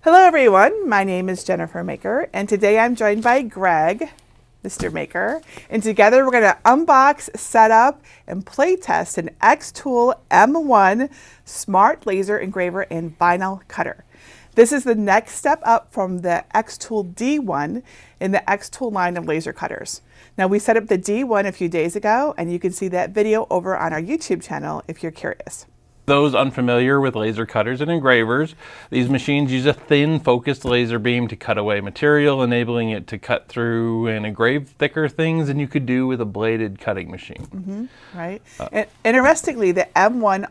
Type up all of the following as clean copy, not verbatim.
Hello everyone, my name is Jennifer Maker, and today I'm joined by Greg, Mr. Maker, and together we're going to unbox, set up, and play test an XTool M1 Smart Laser Engraver and Vinyl Cutter. This is the next step up from the XTool D1 in the XTool line of laser cutters. Now we set up the D1 a few days ago, and you can see that video over on our YouTube channel if you're curious. Those unfamiliar with laser cutters and engravers, these machines use a thin, focused laser beam to cut away material, enabling it to cut through and engrave thicker things than you could do with a bladed cutting machine. Right. And interestingly, the M1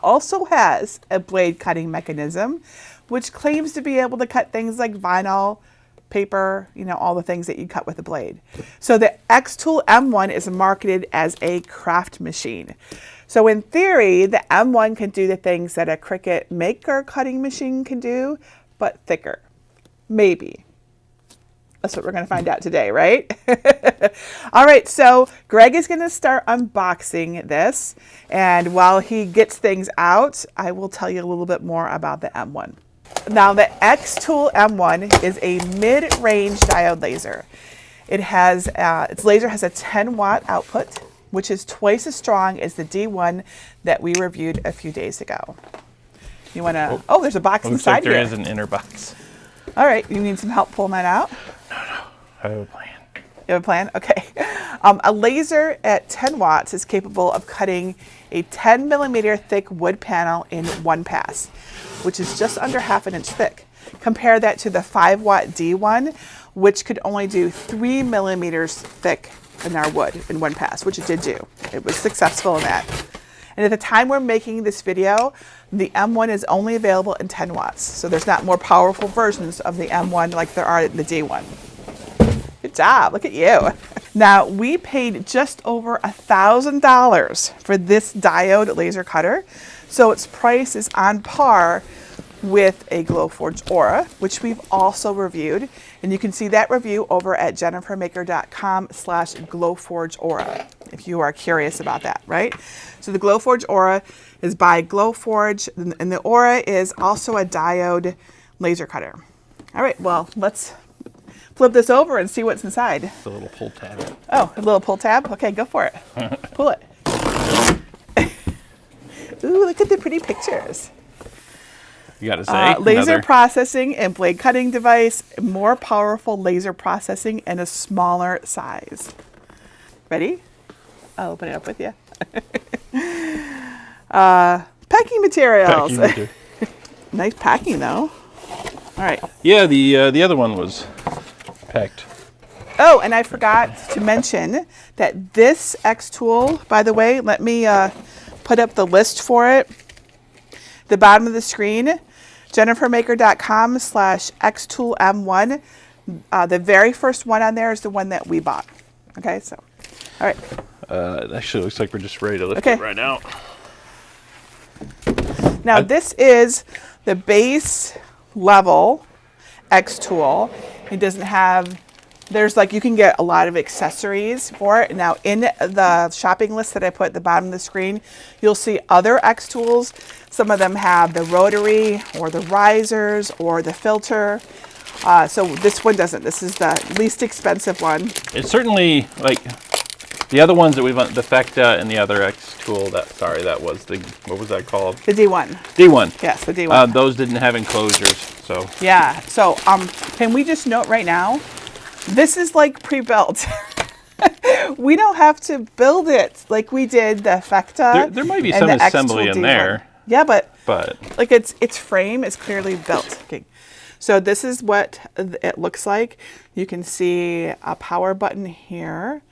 also has a blade cutting mechanism, which claims to be able to cut things like vinyl, paper, all the things that you cut with a blade. So the XTool M1 is marketed as a craft machine. So in theory, the M1 can do the things that a Cricut Maker cutting machine can do, but thicker. Maybe. That's what we're going to find out today, right? All right, so Greg is going to start unboxing this. And while he gets things out, I will tell you a little bit more about the M1. Now, the XTool M1 is a mid-range diode laser. Its laser has a 10-watt output, which is twice as strong as the D1 that we reviewed a few days ago. You want to, oh, there's a box inside here. There is an inner box. All right, you need some help pulling that out? No, I have a plan. You have a plan? Okay. A laser at 10 watts is capable of cutting a 10 millimeter thick wood panel in one pass, which is just under ½ inch thick. Compare that to the 5-watt D1, which could only do 3 millimeters thick in our wood in one pass, which it did do. It was successful in that. And at the time we're making this video, the M1 is only available in 10 watts. So there's not more powerful versions of the M1 like there are in the D1. Good job, look at you. Now we paid just over $1,000 for this diode laser cutter. So its price is on par with a Glowforge Aura, which we've also reviewed. And you can see that review over at jennifermaker.com/Glowforge Aura if you are curious about that, right? So the Glowforge Aura is by Glowforge, and the Aura is also a diode laser cutter. All right, well, let's flip this over and see what's inside. It's a little pull tab. Oh, a little pull tab? Okay, go for it. Pull it. Ooh, look at the pretty pictures. You gotta say, laser processing and blade cutting device, more powerful laser processing in a smaller size. Ready? I'll open it up with you. Packing materials. Nice packing though. All right. Yeah, the other one was packed. Oh, and I forgot to mention that this XTool, by the way, let me put up the list for it. The bottom of the screen, jennifermaker.com/XToolM1. The very first one on there is the one that we bought. Okay, so, all right. It actually looks like we're just ready to lift it right now. Now this is the base level XTool. It doesn't have, you can get a lot of accessories for it. Now in the shopping list that I put at the bottom of the screen, you'll see other XTools. Some of them have the rotary or the risers or the filter. So this one doesn't. This is the least expensive one. It's certainly like the other ones that we've, the Fecta and the other XTool, that was the, what was that called? The D1. D1. Yes, the D1. Those didn't have enclosures, so. Yeah, so can we just note right now, this is like pre-built. We don't have to build it like we did the Fecta. There might be some assembly in there. Yeah, but like its frame is clearly built. Okay. So this is what it looks like. You can see a power button here.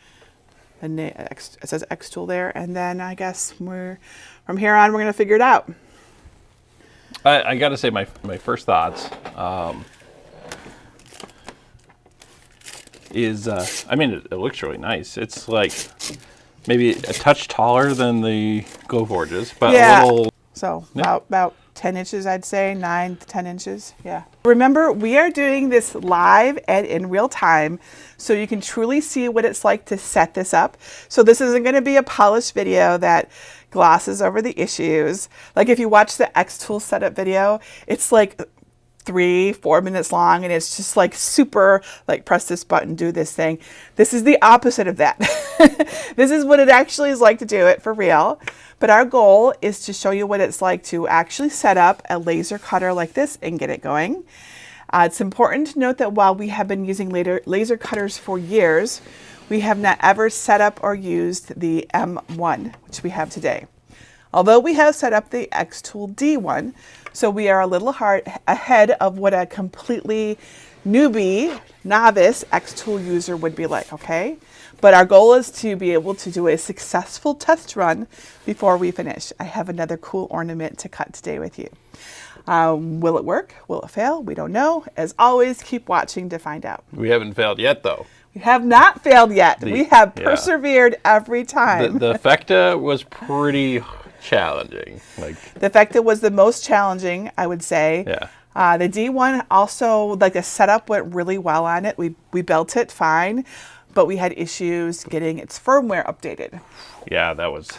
It says XTool there, and then I guess from here on we're gonna figure it out. I gotta say my first thoughts is I mean it looks really nice. It's like maybe a touch taller than the Glowforges, but a little. So about 10 inches, I'd say, 9 to 10 inches. Yeah. Remember, we are doing this live and in real time, so you can truly see what it's like to set this up. So this isn't going to be a polished video that glosses over the issues. Like if you watch the XTool setup video, it's like 3-4 minutes long, and it's just like super like press this button, do this thing. This is the opposite of that. This is what it actually is like to do it for real. But our goal is to show you what it's like to actually set up a laser cutter like this and get it going. It's important to note that while we have been using laser cutters for years, we have not ever set up or used the M1, which we have today. Although we have set up the XTool D1, so we are a little ahead of what a completely newbie, novice XTool user would be like, okay? But our goal is to be able to do a successful test run before we finish. I have another cool ornament to cut today with you. Will it work? Will it fail? We don't know. As always, keep watching to find out. We haven't failed yet, though. We have not failed yet. We have persevered every time. The Fecta was pretty challenging. The Fecta was the most challenging, I would say. Yeah. The D1 also, like the setup went really well on it. We built it fine, but we had issues getting its firmware updated. Yeah, that was...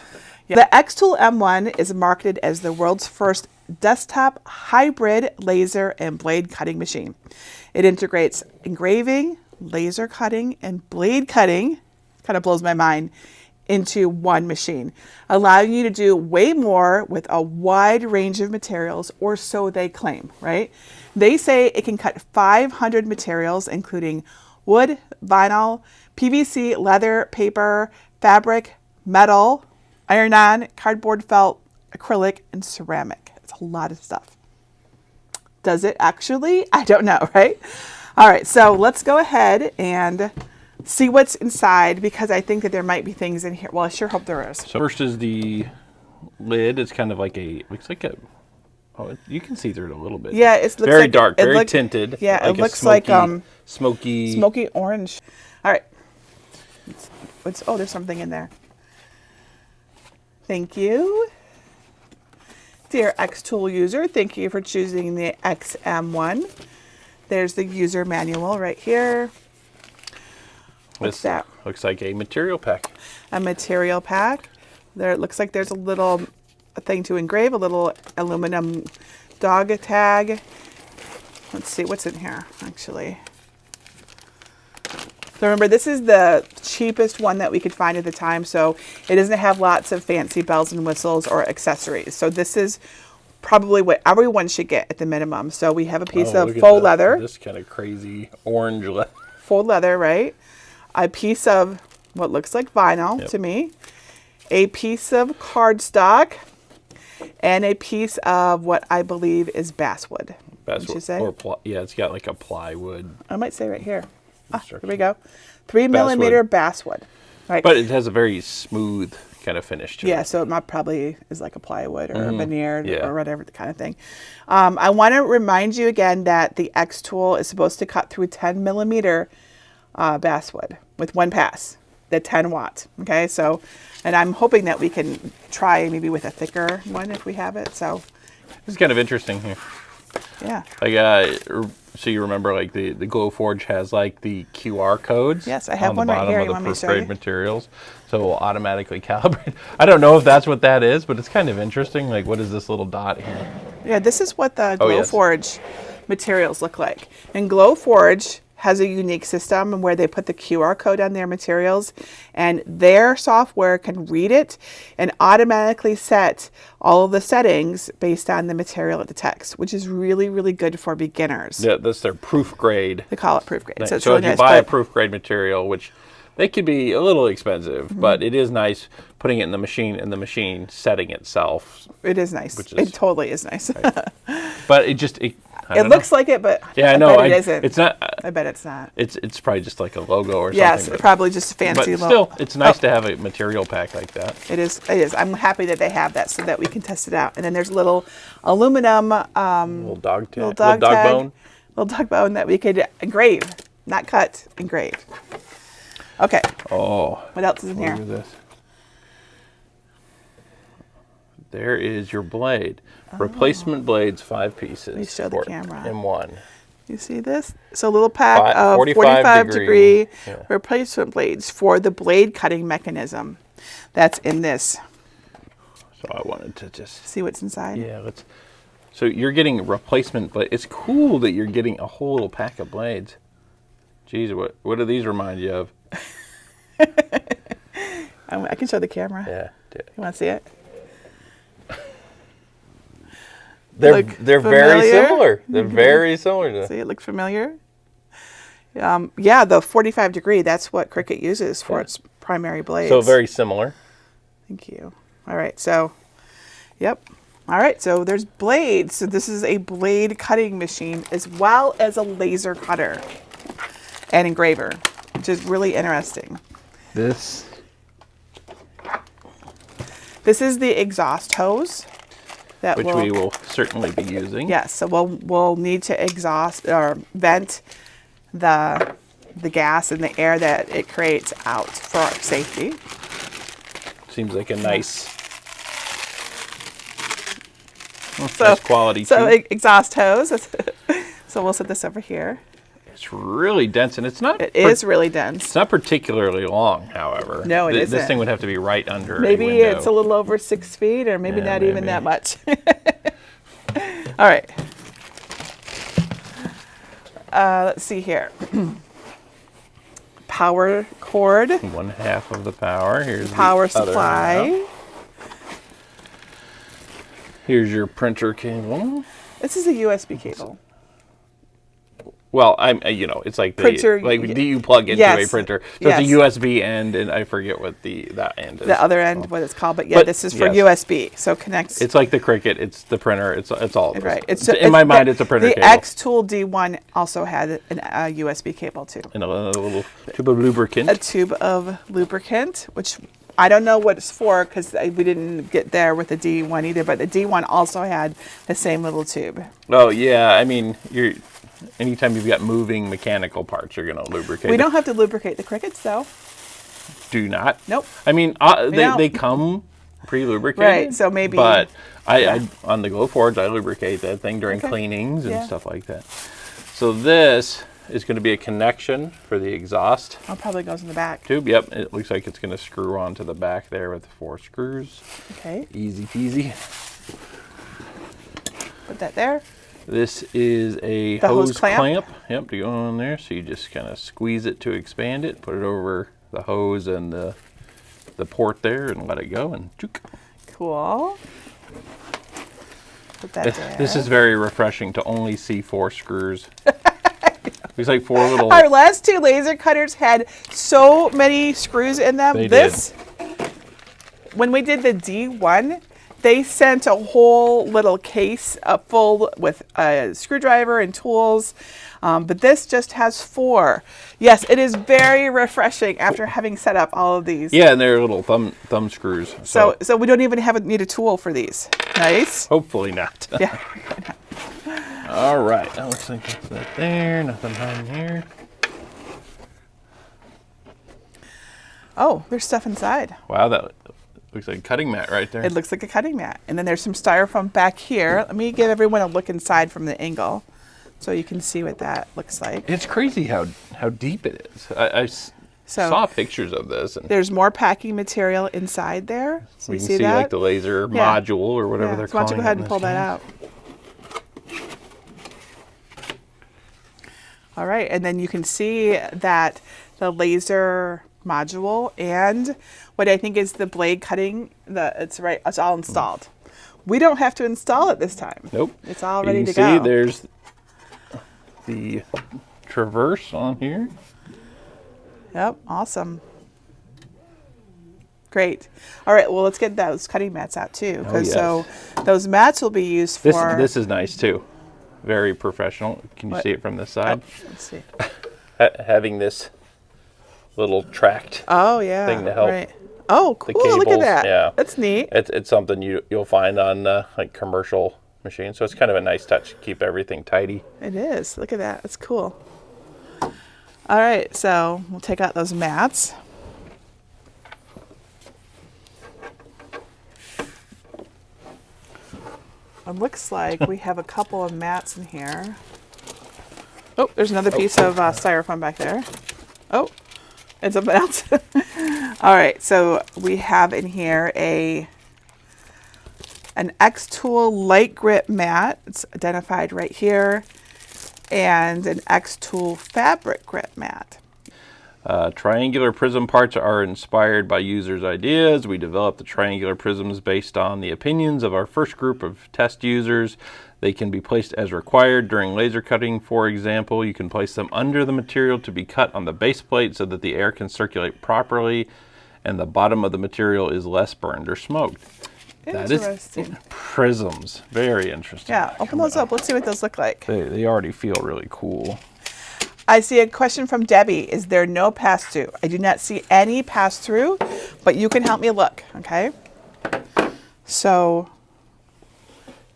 Yeah. The XTool M1 is marketed as the world's first desktop hybrid laser and blade cutting machine. It integrates engraving, laser cutting, and blade cutting, kind of blows my mind, into one machine, allowing you to do way more with a wide range of materials, or so they claim, right? They say it can cut 500 materials, including wood, vinyl, PVC, leather, paper, fabric, metal, iron-on, cardboard, felt, acrylic, and ceramic. It's a lot of stuff. Does it actually? I don't know, right? All right, so let's go ahead and see what's inside, because I think that there might be things in here. Well, I sure hope there is. So first is the lid. It's kind of like looks like a, you can see through it a little bit. Yeah, it looks very dark, very tinted. Yeah, like it looks like smoky orange. All right. Oh, there's something in there. Thank you. Dear XTool user, thank you for choosing the XM1. There's the user manual right here. What's that? Looks like a material pack. A material pack. There, it looks like there's a thing to engrave, a little aluminum dog tag. Let's see what's in here, actually. So remember, this is the cheapest one that we could find at the time, so it doesn't have lots of fancy bells and whistles or accessories. So this is probably what everyone should get at the minimum. So we have a piece of faux leather. This kind of crazy orange leather. Faux leather, right? A piece of what looks like vinyl to me. A piece of cardstock. And a piece of what I believe is basswood. Basswood. Yeah, it's got like a plywood. I might say right here. Here we go. 3 millimeter basswood. Right. But it has a very smooth kind of finish to it. Yeah, so it probably is like a plywood or a veneered or whatever kind of thing. I want to remind you again that the XTool is supposed to cut through 10 millimeter basswood with one pass, the 10 watt. Okay, so, and I'm hoping that we can try maybe with a thicker one if we have it. So this is kind of interesting here. Yeah. Like, so you remember, like the Glowforge has like the QR codes. Yes, I have one right here. You want me to show you? Materials, so it will automatically calibrate. I don't know if that's what that is, but it's kind of interesting. Like, what is this little dot here? Yeah, this is what the Glowforge materials look like. And Glowforge has a unique system where they put the QR code on their materials, and their software can read it and automatically set all of the settings based on the material it detects, which is really, really good for beginners. Yeah, that's their proof grade. They call it proof grade. Right. So, it's so really if you buy a proof grade material, which they could be a little expensive, but it is nice putting it in the machine and the machine setting itself. It is nice. It totally is nice. Right. But it looks like it, but yeah, I know. I bet it isn't. It's not. I bet it's not. It's probably just like a logo or something. Yes, probably just a fancy logo. But still, it's nice to have a material pack like that. It is. It is. I'm happy that they have that so that we can test it out. And then there's a little aluminum little dog bone. Little dog bone that we could engrave, not cut, engrave. Okay. Oh. What else is in here? Look at this. There is your blade. Replacement blades, 5 pieces. Let me show the camera. M1. You see this? So a little pack of 45 degree replacement blades for the blade cutting mechanism. That's in this. So I wanted to just see what's inside. Yeah, let's. So you're getting a replacement, but it's cool that you're getting a whole little pack of blades. Geez, what do these remind you of? I can show the camera. Yeah. Do it. You want to see it? They're Look very familiar? similar. They're very similar to See, it looks familiar. Yeah, the 45 degree, that's what Cricut uses for its primary blades. So very similar. Thank you. All right, so, yep. All right, so there's blades. So this is a blade cutting machine as well as a laser cutter and engraver, which is really interesting. This is the exhaust hose. That which we will certainly be using. Yes, so we'll need to exhaust or vent the gas and the air that it creates out for our safety. Seems like a nice, nice quality So too. exhaust hose. So we'll set this over here. It's really dense, and it's not. It is really dense. It's not particularly long, however. No, it isn't. This thing would have to be right under Maybe a window. it's a little over 6 feet, or maybe Yeah, not even maybe. that much. All right. Let's see here. Power cord, 1/2 of the power. Here's power the other supply. half. Here's your printer cable. This is a USB cable. Well, it's like Printer, do you plug into yes, a printer? So yes. it's a USB end, and I forget what that end is. The other end, what it's called, but yeah, But this is for yes. USB, so it connects. It's like the Cricut. It's the printer. It's all of right. this. In my mind, it's a printer The cable. XTool D1 also had a USB cable too. And a little tube of lubricant. A tube of lubricant, which I don't know what it's for because we didn't get there with the D1 either, but the D1 also had the same little tube. Oh yeah, I mean, anytime you've got moving mechanical parts, you're going to lubricate. We it. don't have to lubricate the Cricuts though. Do not. Nope. I mean, don't. they come pre-lubricated. Right, so maybe- But yeah. I on the Glowforge, I lubricate that thing during Okay. cleanings and Yeah. stuff like that. So this is going to be a connection for the exhaust Oh, probably goes in the back. tube. Yep, it looks like it's going to screw onto the back there with 4 screws. Okay, Easy peasy. put that there. This is a The hose hose clamp? clamp. Yep, to go on there. So you just kind of squeeze it to expand it, put it over the hose and the port there, and let it go. And chook. Cool. Put that there. This is very refreshing to only see 4 screws. There's like 4 little. Our last 2 laser cutters had so many screws in them. They This, when we did the D1, they sent a whole little case full with a screwdriver and tools. But this just has 4. Yes, it is very refreshing after having set up all of these. Yeah, and they're little thumb screws. So we don't even need a tool for these. Nice. Hopefully not. Yeah. All right, that looks like that's that there. Nothing on here. Oh, there's stuff inside. Wow, that looks like a cutting mat right there. It looks like a cutting mat. And then there's some styrofoam back here. Let me give everyone a look inside from the angle so you can see what that looks like. It's crazy how deep it is. I saw pictures of this, and There's more packing material inside there. So we you can see see that? like the laser Yeah. module or whatever Yeah, they're so why calling don't you it go ahead in and pull this that case. out. All right, and then you can see that the module and what I think is the blade cutting, it's all installed. We don't have to install it this time. Nope. It's all You ready can to see go. there's the traverse on here. Yep, awesome. Great. All right, well, let's get those cutting mats out too. Because Oh, yes. so those mats will be used for... This is nice too. Very professional. Can you What? see it from this side? Oh, let's see. Having this little tracked Oh, yeah. thing to help Right. Oh, the cool. Look at cables, that. yeah. That's neat. it's something you'll find on like commercial machines. So it's kind of a nice touch to keep everything tidy. It is. Look at that. That's cool. All right, so we'll take out those mats. It looks like we have a couple of mats in here. Oh, there's another piece of styrofoam back there. Oh, and something else. All right, so we have in here an XTool light grip mat. It's identified right here. And an XTool fabric grip mat. Triangular prism parts are inspired by users' ideas. We developed the triangular prisms based on the opinions of our first group of test users. They can be placed as required during laser cutting. For example, you can place them under the material to be cut on the base plate so that the air can circulate properly and the bottom of the material is less burned or smoked. That is prisms. Very interesting. Yeah, open those up. Let's see what those look like. They already feel really cool. I see a question from Debbie. Is there no pass-through? I do not see any pass-through, but you can help me look, okay? So,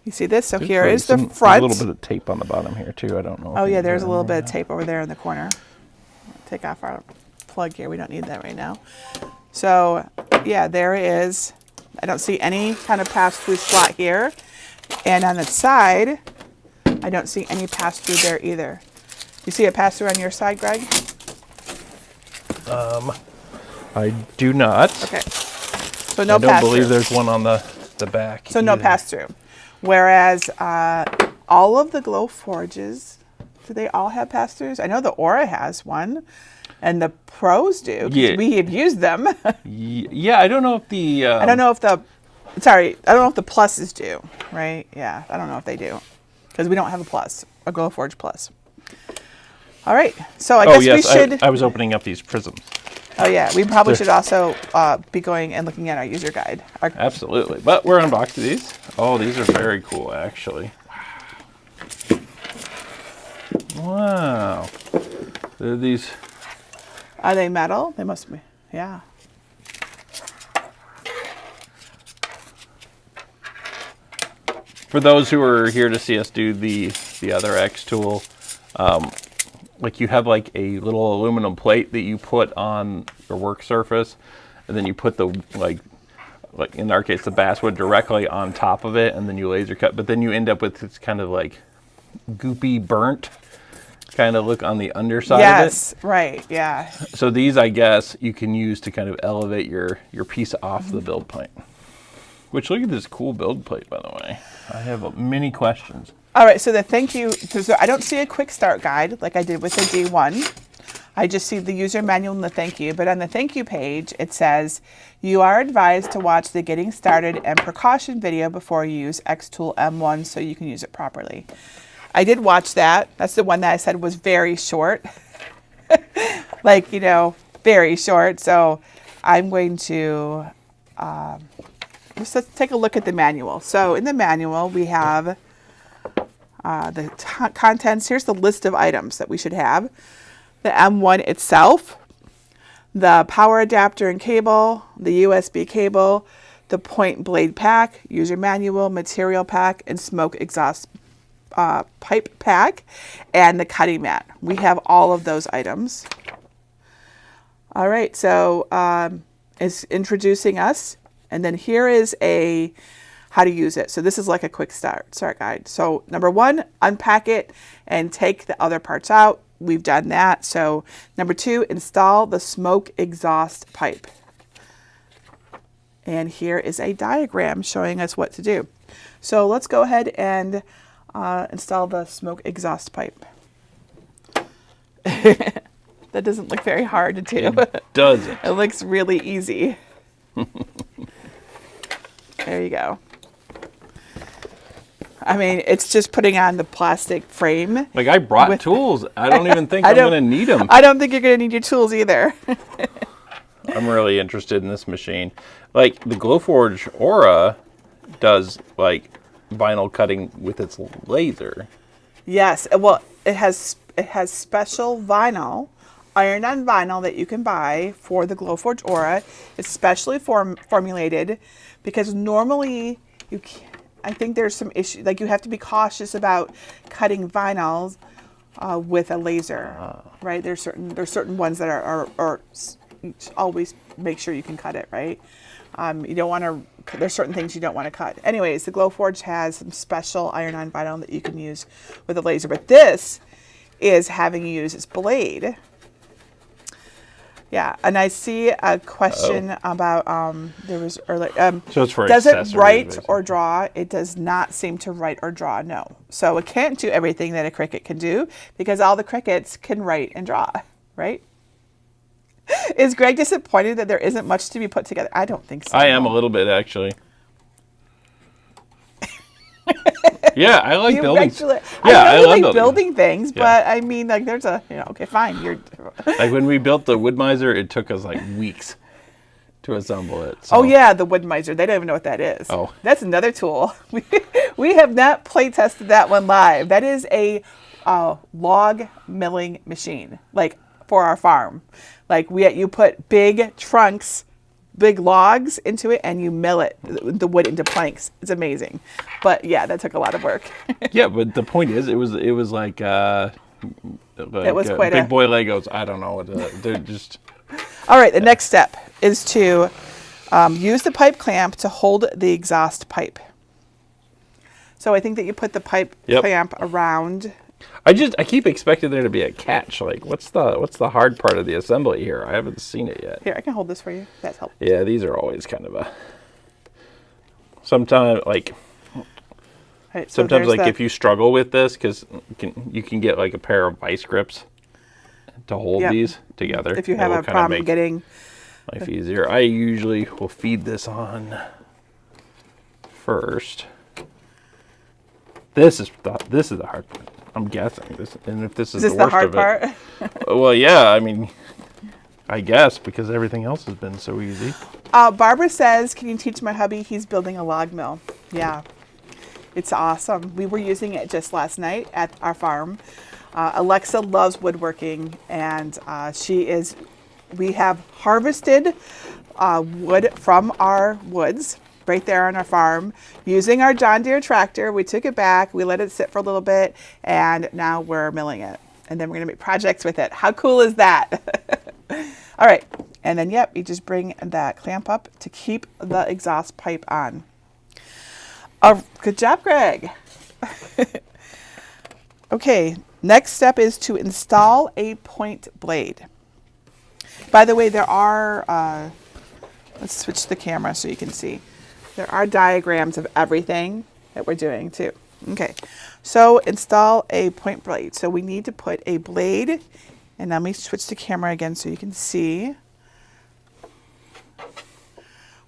you see this? So here is the front. A little bit of tape on the bottom here too. I don't know. Oh yeah, there's a little bit of tape over there in the corner. Take off our plug here. We don't need that right now. So, yeah, there is. I don't see any kind of pass-through slot here. And on the side, I don't see any pass-through there either. You see a pass-through on your side, Greg? I do not. Okay. So no pass-through. I don't believe there's one on the back. So no pass-through. Whereas all of the Glowforges, do they all have pass-throughs? I know the Aura has one, and the Pros do, because we have used them. Yeah, I don't know if the... I don't know if the... Sorry, I don't know if the Pluses do, right? Yeah, I don't know if they do, because we don't have a Plus, a Glowforge Plus. All right, so I guess we should... I was opening up these prisms. Oh yeah, we probably should also be going and looking at our user guide. Absolutely, but we're unboxing these. Oh, these are very cool, actually. Wow. They're these... Are they metal? They must be, yeah. For those who are here to see us do the other XTool, like you have like a little aluminum plate that you put on your work surface, and then you put the like in our case the basswood directly on top of it, and then you laser cut. But then you end up with this kind of like goopy burnt kind of look on the underside of it. Yes, right, yeah. So these, I guess, you can use to kind of elevate your piece off the build plate. Which, look at this cool build plate, by the way. I have many questions. All right, so the thank you, so I don't see a quick start guide like I did with the D1. I just see the user manual and the thank you. But on the thank you page, it says, you are advised to watch the getting started and precaution video before you use XTool M1 so you can use it properly. I did watch that. That's the one that I said was very short. Like, you know, very short. So I'm going to let's take a look at the manual. So in the manual, we have the contents. Here's the list of items that we should have. The M1 itself, the power adapter and cable, the USB cable, the point blade pack, user manual, material pack, and smoke exhaust pipe pack, and the cutting mat. We have all of those items. All right, so it's introducing us, and then here is a how to use it. So this is like a quick start guide. So number one, unpack it and take the other parts out. We've done that. So number two, install the smoke exhaust pipe. And here is a diagram showing us what to do. So let's go ahead and install the smoke exhaust pipe. That doesn't look very hard to do. It doesn't. It looks really easy. There you go. I mean, it's just putting on the plastic frame. Like, I brought tools. I don't even think I'm going to need them. I don't think you're going to need your tools either. I'm really interested in this machine. Like, the Glowforge Aura does, like, vinyl cutting with its laser. Yes. Well, it has special vinyl, iron-on vinyl that you can buy for the Glowforge Aura. It's specially formulated because normally you can't. I think there's some issue, like you have to be cautious about cutting vinyls with a laser, right? There's certain ones that are always make sure you can cut it, right? You don't want to. There's certain things you don't want to cut. Anyways, the Glowforge has some special iron-on vinyl that you can use with a laser, but this is having you use its blade. Yeah, and I see a question about there was earlier. So it's for does it accessories, write basically. or draw? It does not seem to write or draw. No, so it can't do everything that a Cricut can do because all the Cricuts can write and draw, right? Is Greg disappointed that there isn't much to be put together? I don't think so. I am a little bit, actually. Yeah, I like You building. actually, Yeah, I I know you love like building. building things, Yeah. but I mean, like, there's a, okay, fine. You're. Like when we built the wood miser, it took us like weeks to assemble it. So. Oh yeah, the wood miser. They don't even know what that is. Oh. That's another tool. We have not play tested that one live. That is a log milling machine, like for our farm. Like you put big trunks, big logs into it, and you mill it, the wood into planks. It's amazing. But yeah, that took a lot of work. Yeah, but the point is, it was like It was quite big a- boy Legos. I don't know. They're just. All right, the next step is to use the pipe clamp to hold the exhaust pipe. So I think that you put the pipe Yep. clamp around. I keep expecting there to be a catch. Like, what's the hard part of the assembly here? I haven't seen it yet. Here, I can hold this for you. That's helpful. Yeah, these are always kind of a. Sometimes like. Right, so Sometimes, there's like, the- if you struggle with this, because you can get, like, a pair of vice grips to hold Yep. these together. if you It have will a kinda problem make getting, life easier. I usually will feed this on first. This is the hard part. I'm guessing this, and if this is, is this the the worst hard of part? it, well, yeah. I mean, I guess because everything else has been so easy. Barbara says, "Can you teach my hubby? He's building a log mill." Yeah, it's awesome. We were using it just last night at our farm. Alexa loves woodworking, and we have harvested wood from our woods right there on our farm using our John Deere tractor. We took it back, we let it sit for a little bit, and now we're milling it. And then we're going to make projects with it. How cool is that? All right. And then, yep, you just bring that clamp up to keep the exhaust pipe on. Oh, good job, Greg. Okay, next step is to install a point blade. By the way, there are, let's switch the camera so you can see. There are diagrams of everything that we're doing too. Okay, so install a point blade. So we need to put a blade, and let me switch the camera again so you can see.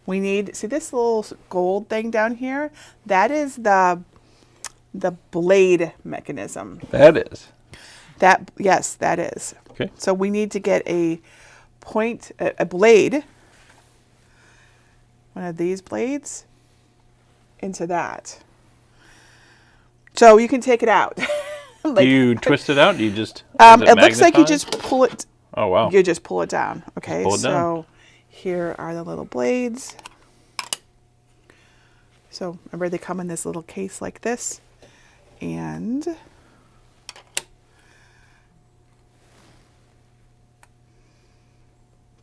We need, see this little gold thing down here? That is the blade mechanism. That is. Yes, that is. Okay. So we need to get a blade, one of these blades, into that. So you can take it out. Do Like, you twist it out? Do you just? Is it looks like you magnetized? just pull it. Oh wow. You just pull it down. Okay. pull it So down. here are the little blades. So remember, they come in this little case like this, and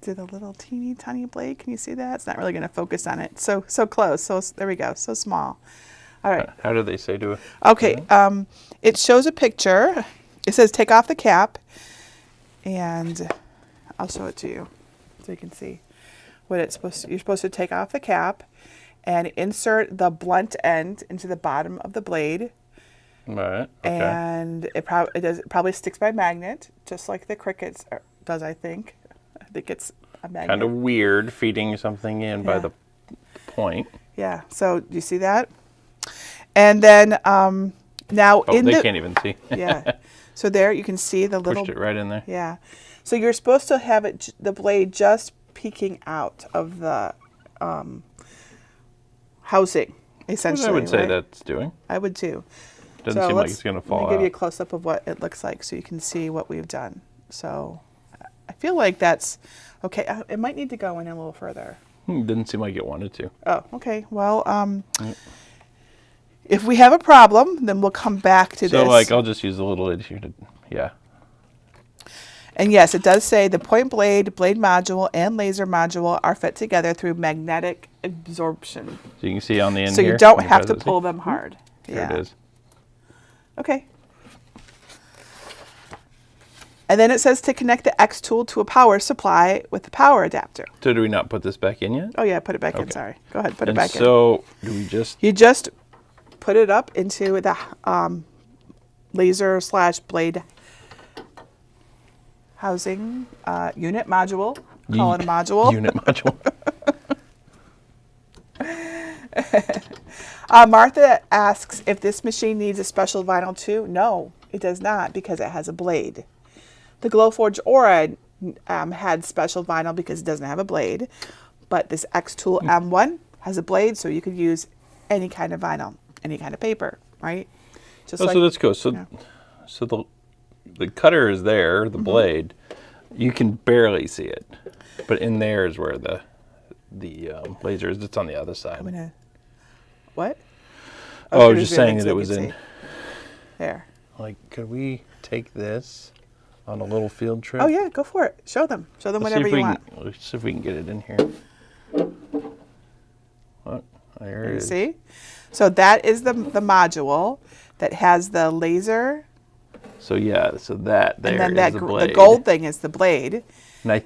to the little teeny tiny blade. Can you see that? It's not really going to focus on it. So close. So there we go. So small. All right. How do they say do it? Okay. It shows a picture. It says take off the cap, and I'll show it to you so you can see what it's supposed to. You're supposed to take off the cap and insert the blunt end into the bottom of the blade. Right. Okay. And it probably sticks by magnet, just like the Cricut does, I think. I think it's a magnet. Kind of weird feeding something in by Yeah. the point. Yeah. So do you see that? And then now Oh, they can't even see. yeah. So there you can see the little. Pushed it right in there. Yeah. So you're supposed to have it, the blade just peeking out of the housing, essentially. I would say right? that's doing. I would too. Doesn't So seem like let's- it's going to Let fall me give you a out. close up of what it looks like so you can see what we've done. So I feel like that's okay. It might need to go in a little further. Didn't seem like it wanted to. Oh, okay. Well, if we have a problem, then we'll come back to So this. like I'll just use the little lid here to, yeah. And yes, it does say the point blade, blade module, and laser module are fit together through magnetic absorption. So you can see on the end So here. you don't Can have to press it? pull them hard. There Yeah. it is. Okay. And then it says to connect the XTool to a power supply with the power adapter. So do we not put this back in yet? Oh yeah, put it back in, sorry. Go ahead, put it back in. So do we just... You just put it up into the laser / blade housing unit module. Call it a module. Unit module. Martha asks if this machine needs a special vinyl too. No, it does not, because it has a blade. The Glowforge Aura had special vinyl because it doesn't have a blade, but this XTool M1 has a blade, so you could use any kind of vinyl, any kind of paper, right? Just so that's cool. So, so the cutter is there, the blade. You can barely see it, but in there is where the laser is. It's on the other side. What? Oh, I was just saying that it was in there. Like, could we take this on a little field trip? Oh yeah, go for it. Show them. Show them whatever you want. Let's see if we can get it in here. What? There it is. See? So that is the module that has the laser. So yeah, so that there and then is the blade. The gold thing is the blade. And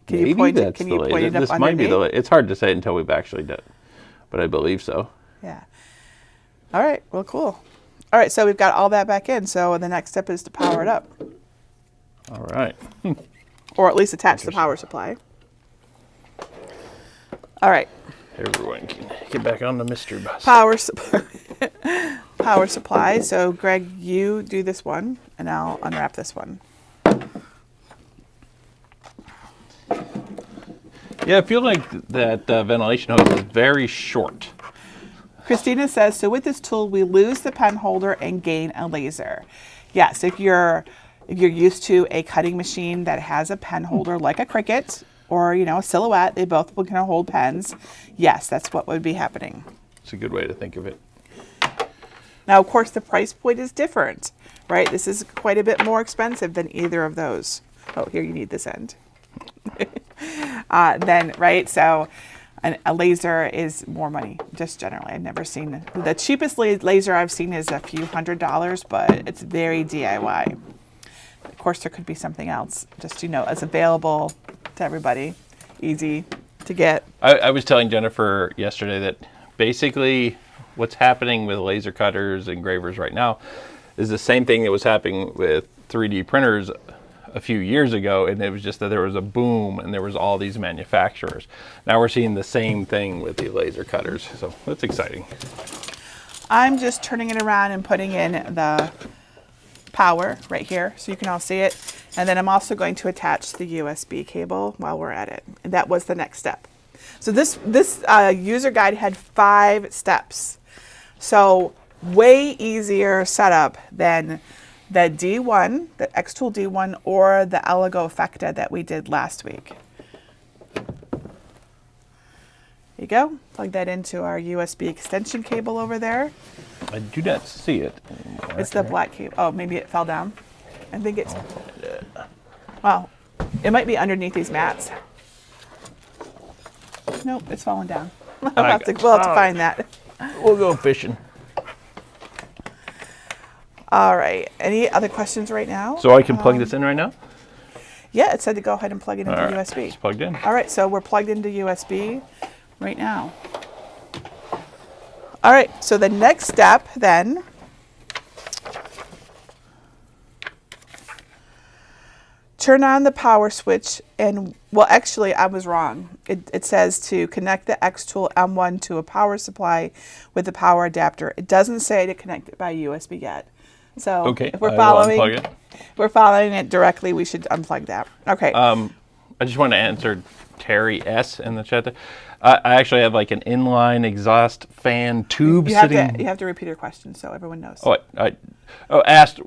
Can you point it? Can you point it up This underneath? might be the. It's hard to say until we've actually done it, but I believe so. Yeah. All right. Well, cool. All right. So we've got all that back in. So the next step is to power it up. All right. Or at least attach the power supply. All right. Everyone can get back on the mystery bus. Power supply. Power supply. So Greg, you do this one, and I'll unwrap this one. Yeah, I feel like that ventilation hose is very short. Christina says, so with this tool, we lose the pen holder and gain a laser. Yes, if you're used to a cutting machine that has a pen holder like a Cricut or, a Silhouette, they both can hold pens. Yes, that's what would be happening. It's a good way to think of it. Now, of course, the price point is different, right? This is quite a bit more expensive than either of those. Oh, here you need this end. Right? So a laser is more money, just generally. I've never seen, the cheapest laser I've seen is a few $100s, but it's very DIY. Of course, there could be something else, just, as available to everybody, easy to get. I was telling Jennifer yesterday that basically what's happening with laser cutters and engravers right now is the same thing that was happening with 3D printers a few years ago, and it was just that there was a boom and there was all these manufacturers. Now we're seeing the same thing with the laser cutters, so that's exciting. I'm just turning it around and putting in the power right here so you can all see it, and then I'm also going to attach the USB cable while we're at it, and that was the next step. So this user guide had 5 steps, so way easier setup than the D1, the XTool D1, or the Eligo Effecta that we did last week. There you go. Plug that into our USB extension cable over there. I do not see it anymore. It's the black cable. Oh, maybe it fell down. I think it's, well, it might be underneath these mats. Nope, it's falling down. We'll have to find that. We'll go fishing. All right. Any other questions right now? So I can plug this in right now? Yeah, it said to go ahead and plug it into All right, USB. it's plugged in. All right, so we're plugged into USB right now. All right, so the next step then, turn on the power switch and, well, actually I was wrong. It says to connect the XTool M1 to a power supply with the power adapter. It doesn't say to connect it by USB yet. So Okay, if we're I will unplug it. if we're following it directly, we should unplug that. Okay. I just want to answer Terry S. in the chat there. I actually have like an inline exhaust fan tube sitting. You have to repeat your question so everyone knows. Oh, I asked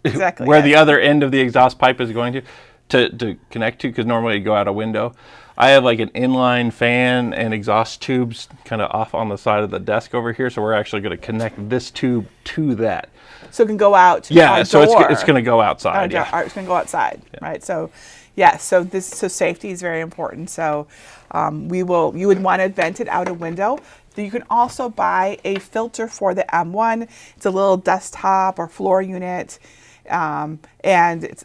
Exactly. where the other end of the exhaust pipe is going to connect to, because normally you go out a window. I have like an inline fan and exhaust tubes kind of off on the side of the desk over here, so we're actually going to connect this tube to that. So it can go out to Yeah, our so door. it's going to go outside. It's going to go outside, right? So, yeah. So safety is very important. So, you would want to vent it out a window. You can also buy a filter for the M1. It's a little desktop or floor unit, and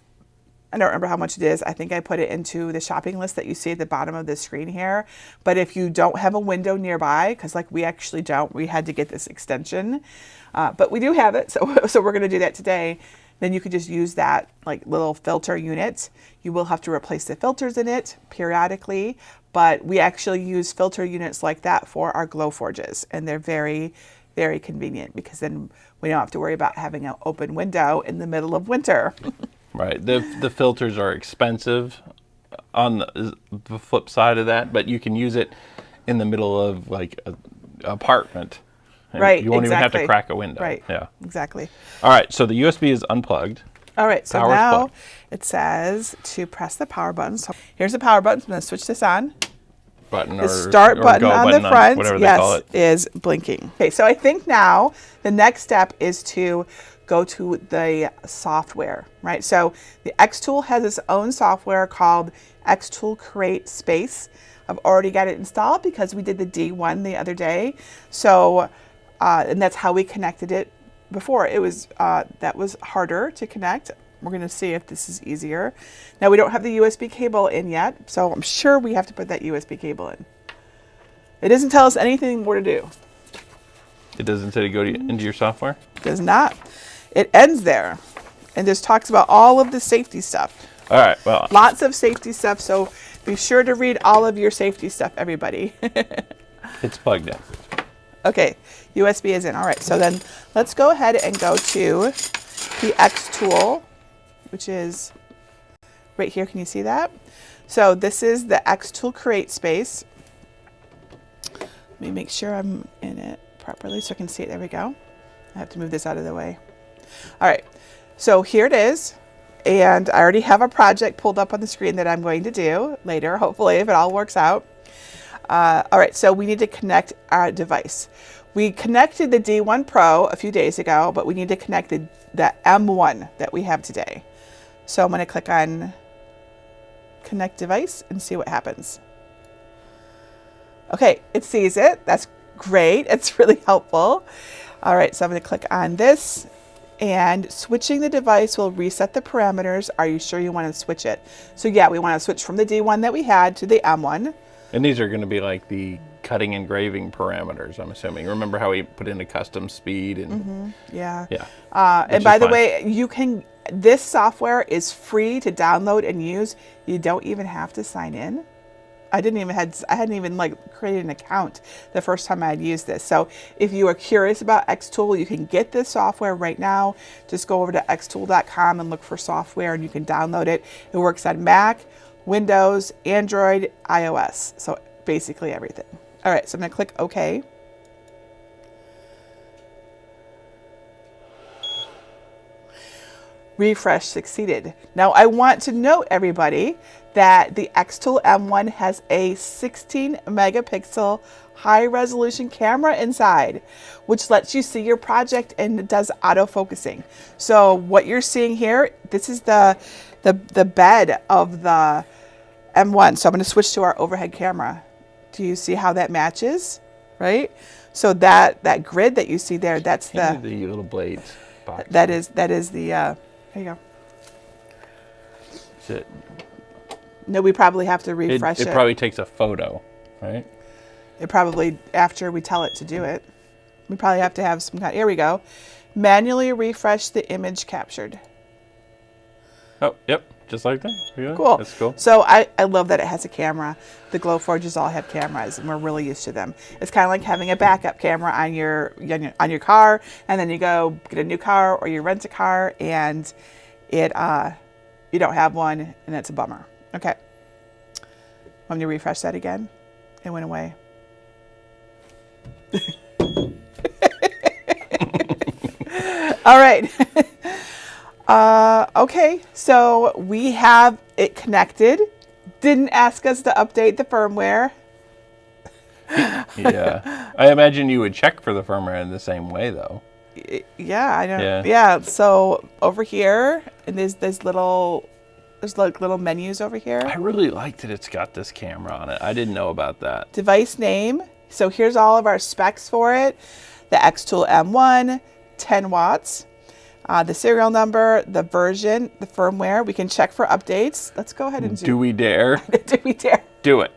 I don't remember how much it is. I think I put it into the shopping list that you see at the bottom of the screen here. But if you don't have a window nearby, because like we actually don't, we had to get this extension. But we do have it, so we're going to do that today. Then you could just use that like little filter unit. You will have to replace the filters in it periodically, but we actually use filter units like that for our glow forges, and they're very, very convenient because then we don't have to worry about having an open window in the middle of winter. Right. The filters are expensive on the flip side of that, but you can use it in the middle of like an apartment. Right. You won't even have to exactly. crack a window. Right. Yeah. Exactly. All right. So the USB is unplugged. All right. So Power's now plugged. it says to press the power button. So here's the power button. I'm going to switch this on. Button The or start or button go on button the front, whatever they call yes, it. is blinking. Okay, so I think now the next step is to go to the software, right? So the XTool has its own software called XTool Create Space. I've already got it installed because we did the D1 the other day. So, and that's how we connected it before. It was, that was harder to connect. We're going to see if this is easier. Now we don't have the USB cable in yet, so I'm sure we have to put that USB cable in. It doesn't tell us anything more to do. It doesn't say to go into your software? It does not. It ends there and just talks about all of the safety stuff. All right. Well, Lots of safety stuff, so be sure to read all of your safety stuff, everybody. it's plugged in. Okay, USB is in. All right, so then let's go ahead and go to the XTool, which is right here. Can you see that? So this is the XTool Create Space. Let me make sure I'm in it properly so I can see it. There we go. I have to move this out of the way. All right, so here it is. And I already have a project pulled up on the screen that I'm going to do later, hopefully, if it all works out. All right, so we need to connect our device. We connected the D1 Pro a few days ago, but we need to connect the M1 that we have today. So I'm going to click on Connect Device and see what happens. Okay, it sees it. That's great. It's really helpful. All right, so I'm going to click on this, and switching the device will reset the parameters. Are you sure you want to switch it? So yeah, we want to switch from the D1 that we had to the M1. And these are going to be like the cutting engraving parameters, I'm assuming. Remember how we put in a custom speed and Yeah. yeah. And by the way, you can, this software is free to download and use. You don't even have to sign in. I hadn't even like created an account the first time I had used this. So if you are curious about XTool, you can get this software right now. Just go over to xtool.com and look for software and you can download it. It works on Mac, Windows, Android, iOS. So basically everything. All right, so I'm gonna click OK. Refresh succeeded. Now I want to note, everybody, that the XTool M1 has a 16 megapixel high resolution camera inside, which lets you see your project and it does autofocusing. So what you're seeing here, this is the bed of the M1. So I'm going to switch to our overhead camera. Do you see how that matches? Right? So that grid that you see there, that's the little blades box. that is the there you go. Is it? No, we probably have to refresh it. It probably takes a photo, right? It probably, after we tell it to do it, we probably have to have some kind. Here we go. Manually refresh the image captured. Oh, yep, just like that. Yeah, Cool. That's cool. So I love that it has a camera. The glow forges all have cameras, and we're really used to them. It's kind of like having a backup camera on your car, and then you go get a new car or you rent a car, and it you don't have one, and that's a bummer. Okay. Want me to refresh that again? It went away. All right. Okay, so we have it connected. Didn't ask us to update the firmware. Yeah. I imagine you would check for the firmware in the same way, though. Yeah, I know. Yeah, so over here, and there's like little menus over here. I really like that it's got this camera on it. I didn't know about that. Device name. So here's all of our specs for it. The XTool M1, 10 watts. the serial number, the version, the firmware. We can check for updates. Let's go ahead and Do we dare? do we dare? Do it.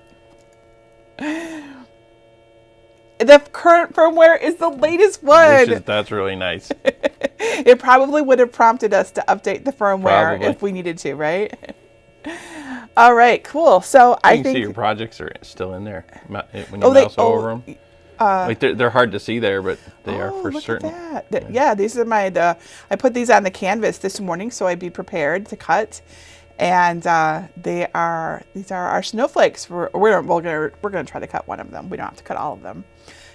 The current firmware is the latest one. That's really nice. It probably would have prompted us to update the firmware Probably. if we needed to, right? All right, cool. So I You can think see your projects are still in there when you mouse over them. Like they're hard to see there, but they are for look certain. at that. Yeah, these are I put these on the canvas this morning so I'd be prepared to cut. And these are our snowflakes. We're gonna try to cut one of them. We don't have to cut all of them.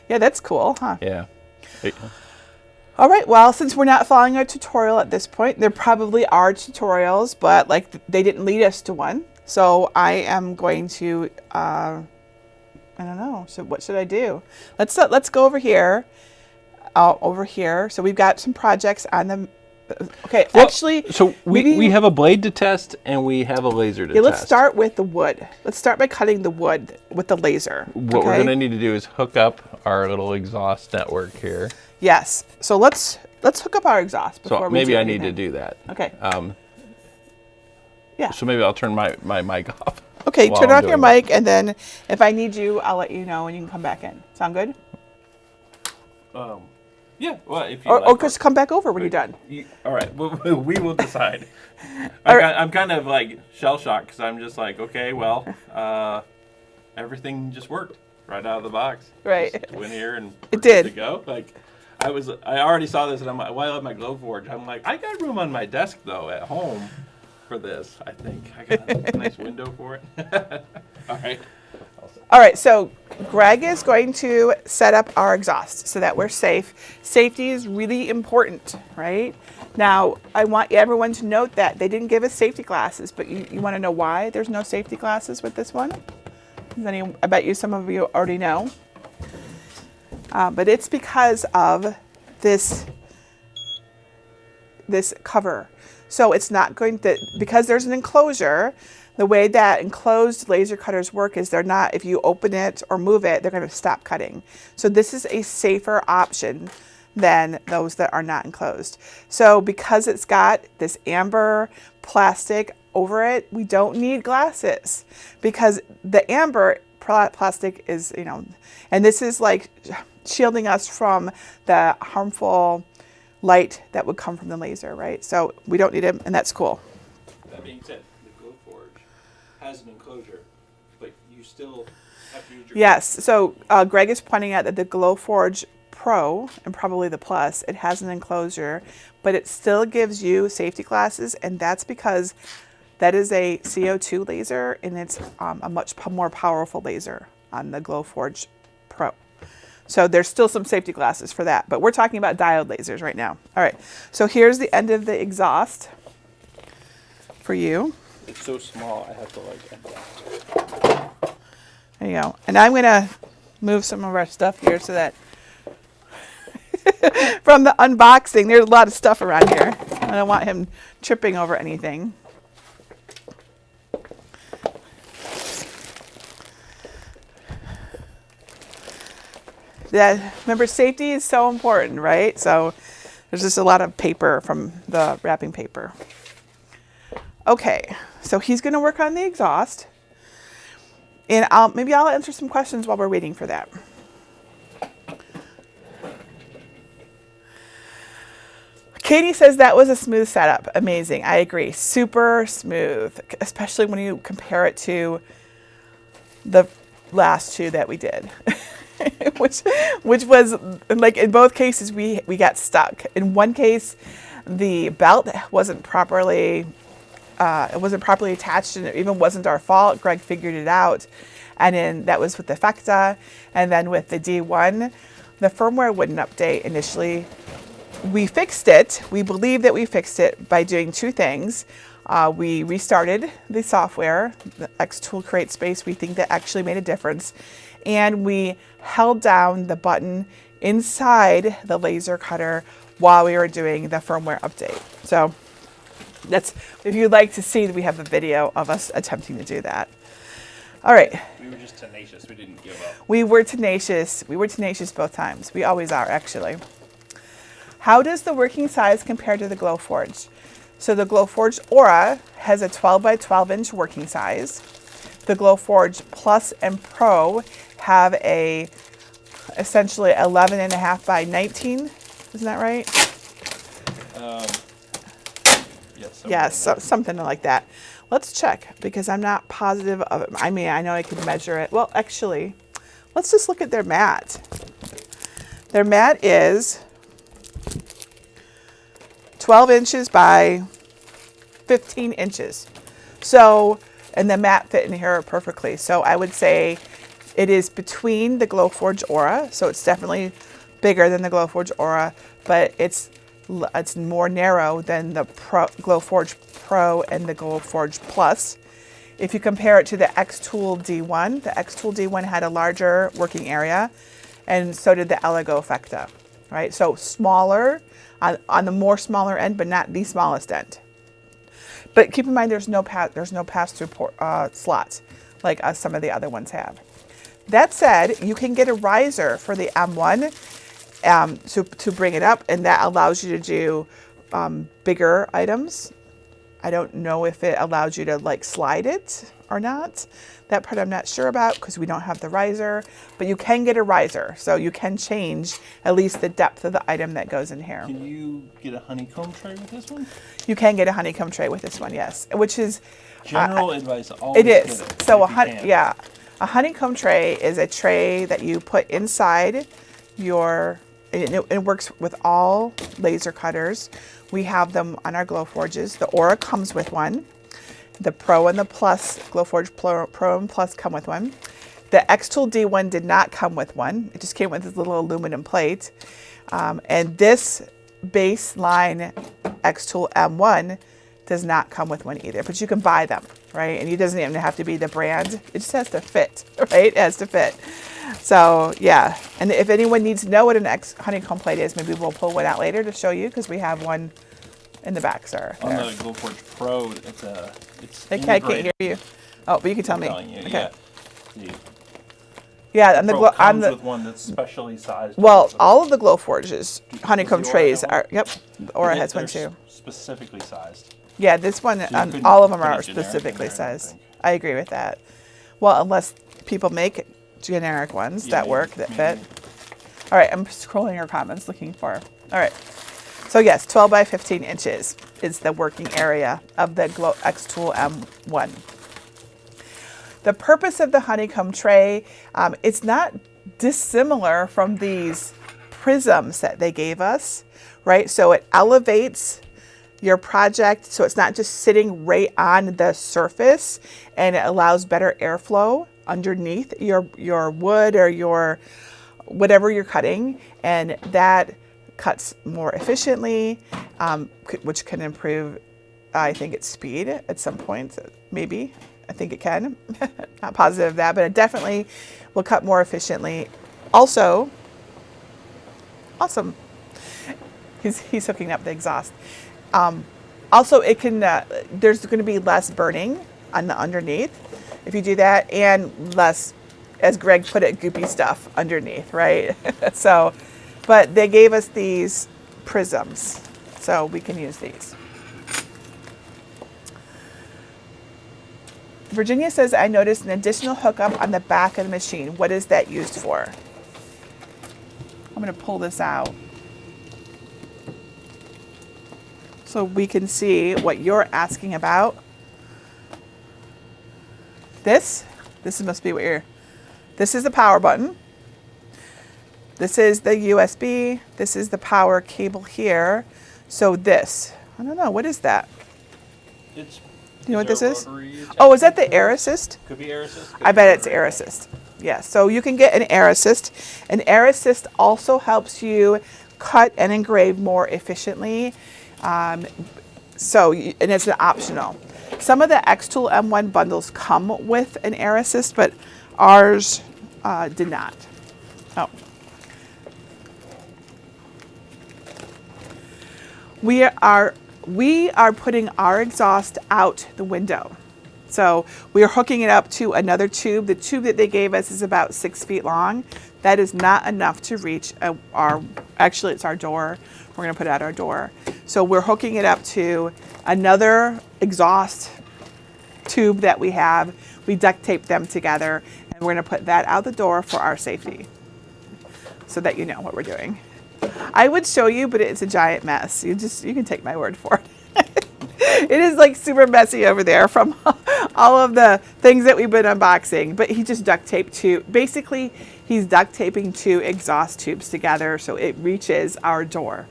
Yeah, that's cool, huh? Yeah. All right, well, since we're not following a tutorial at this point, there probably are tutorials, but like they didn't lead us to one. So I am going to, I don't know. So what should I do? Let's go over here. So we've got some projects on the. Okay, well, actually, so we have a blade to test and we have a laser to test. Let's start with the wood. Let's start by cutting the wood with the laser. What we're gonna need to do is hook up our little exhaust network here. Yes. So let's hook up our exhaust before So we maybe do I anything. need to do that. Okay. Yeah. So maybe I'll turn my mic off. Okay, while turn I'm on your doing mic, and then if I need you, I'll let you know, and you can come back in. Sound good? Yeah. Well, if you Or just come back over when you're done. All right. We will decide. I'm kind of like shell shocked because I'm just like, okay, well, everything just worked right out of the box. Right. Just went here and It we're did. good to go. Like I already saw this and I'm like, well, I have my Glowforge. I'm like, I got room on my desk though at home for this. I think I got a nice window for it. All right. All right, so Greg is going to set up our exhaust so that we're safe. Safety is really important, right? Now, I want everyone to note that they didn't give us safety glasses, but you want to know why there's no safety glasses with this one? I bet you some of you already know. But it's because of this cover. So it's not going to, because there's an enclosure, the way that enclosed laser cutters work is they're not, if you open it or move it, they're going to stop cutting. So this is a safer option than those that are not enclosed. So because it's got this amber plastic over it, we don't need glasses because the amber plastic is, and this is like shielding us from the harmful light that would come from the laser, right? So we don't need it, and that's cool. That being said, the Glowforge has an enclosure, but you still have to use your... Yes, so Greg is pointing out that the Glowforge Pro, and probably the Plus, it has an enclosure, but it still gives you safety glasses, and that's because that is a CO2 laser, and it's a much more powerful laser on the Glowforge Pro. So there's still some safety glasses for that, but we're talking about diode lasers right now. All right, so here's the end of the exhaust for you. It's so small, I have to like... There you go. And I'm gonna move some of our stuff here so that from the unboxing, there's a lot of stuff around here. I don't want him tripping over anything. Yeah, remember, safety is so important, right? So there's just a lot of paper from the wrapping paper. Okay, so he's going to work on the exhaust, and maybe I'll answer some questions while we're waiting for that. Katie says that was a smooth setup. Amazing. I agree. Super smooth, especially when you compare it to the last two that we did. which was like, in both cases we got stuck. In one case, the belt wasn't properly attached, and it even wasn't our fault. Greg figured it out, and then that was with the Fecta, and then with the D1, the firmware wouldn't update initially. We fixed it. We believe that we fixed it by doing two things. We restarted the software, the XTool Create Space. We think that actually made a difference. And we held down the button inside the laser cutter while we were doing the firmware update. So that's, if you'd like to see, we have a video of us attempting to do that. All right. We were just tenacious. We didn't give up. We were tenacious. We were tenacious both times. We always are, actually. How does the working size compare to the Glowforge? So the Glowforge Aura has a 12 by 12 inch working size. The Glowforge Plus and Pro have a essentially 11.5 by 19. Isn't that right? Yes, something like that. Let's check because I'm not positive of it. I mean, I know I could measure it. Well, actually, let's just look at their mat. Their mat is 12 inches by 15 inches. So, and the mat fit in here perfectly. So I would say it is between the Glowforge Aura. So it's definitely bigger than the Glowforge Aura, but it's more narrow than the Glowforge Pro and the Glowforge Plus. If you compare it to the XTool D1, the XTool D1 had a larger working area, and so did the Elegoo Effecta, right? So smaller, on the more smaller end, but not the smallest end. But keep in mind, there's no pass-through slots like some of the other ones have. That said, you can get a riser for the M1 to bring it up, and that allows you to do bigger items. I don't know if it allows you to like slide it or not. That part I'm not sure about because we don't have the riser, but you can get a riser. So you can change at least the depth of the item that goes in here. Can you get a honeycomb tray with this one? You can get a honeycomb tray with this one, yes, which is general advice. Always it is. Get it So a honeycomb tray is a tray that you put inside your. It works with all laser cutters. We have them on our Glowforges. The Aura comes with one. The Pro and the Plus, Glowforge Pro and Plus come with one. The XTool D1 did not come with one. It just came with this little aluminum plate. And this baseline XTool M1 does not come with one either, but you can buy them, right? And it doesn't even have to be the brand. It just has to fit, right? It has to fit. So yeah, and if anyone needs to know what an honeycomb plate is, maybe we'll pull one out later to show you because we have one in the back, sir. On the Glowforge Pro, it's I can't hear you. Oh, but you can tell me. You, okay. Yeah, and Pro comes with one that's specially sized. Well, all of the Glowforges honeycomb trays are. Yep, Aura has one too. Specifically sized. Yeah, this one, all of them are specifically sized. I agree with that. Well, unless people make generic ones that work, that fit. All right, I'm scrolling your comments looking for. All right. So yes, 12 by 15 inches is the working area of the XTool M1. The purpose of the honeycomb tray, it's not dissimilar from these prisms that they gave us, right? So it elevates your project so it's not just sitting right on the surface, and it allows better airflow underneath your wood or your whatever you're cutting, and that cuts more efficiently, which can improve, I think, its speed at some point. Maybe. I think it can. Not positive of that, but it definitely will cut more efficiently. Also, awesome. He's hooking up the exhaust. Also, it can. There's going to be less burning on the underneath if you do that, and less, as Greg put it, goopy stuff underneath, right? So, but they gave us these prisms, so we can use these. Virginia says, I noticed an additional hookup on the back of the machine. What is that used for? I'm going to pull this out so we can see what you're asking about. This must be what you're, this is the power button. This is the USB. This is the power cable here. So this, I don't know, what is that? It's, you know what this is? Oh, is that the Air Assist? Could be Air Assist. I bet it's Air Assist. Yeah, so you can get an Air Assist. An Air Assist also helps you cut and engrave more efficiently. And it's an optional. Some of the XTool M1 bundles come with an Air Assist, but ours did not. Oh. We are putting our exhaust out the window. So we are hooking it up to another tube. The tube that they gave us is about 6 feet long. that is not enough to reach actually it's our door. We're going to put it at our door. So we're hooking it up to another exhaust tube that we have. We duct tape them together, and we're going to put that out the door for our safety so that you know what we're doing. I would show you, but it's a giant mess. You can take my word for it. It is like super messy over there from all of the things that we've been unboxing, but he just duct taped basically he's duct taping 2 exhaust tubes together so it reaches our door.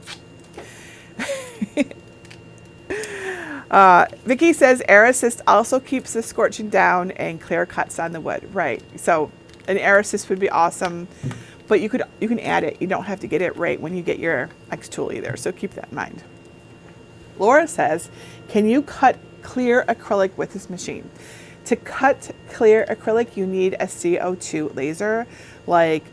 Vicky says Air Assist also keeps the scorching down and clear cuts on the wood. Right. So an Air Assist would be awesome, but you can add it. You don't have to get it right when you get your XTool either. So keep that in mind. Laura says, can you cut clear acrylic with this machine? To cut clear acrylic, you need a CO2 laser like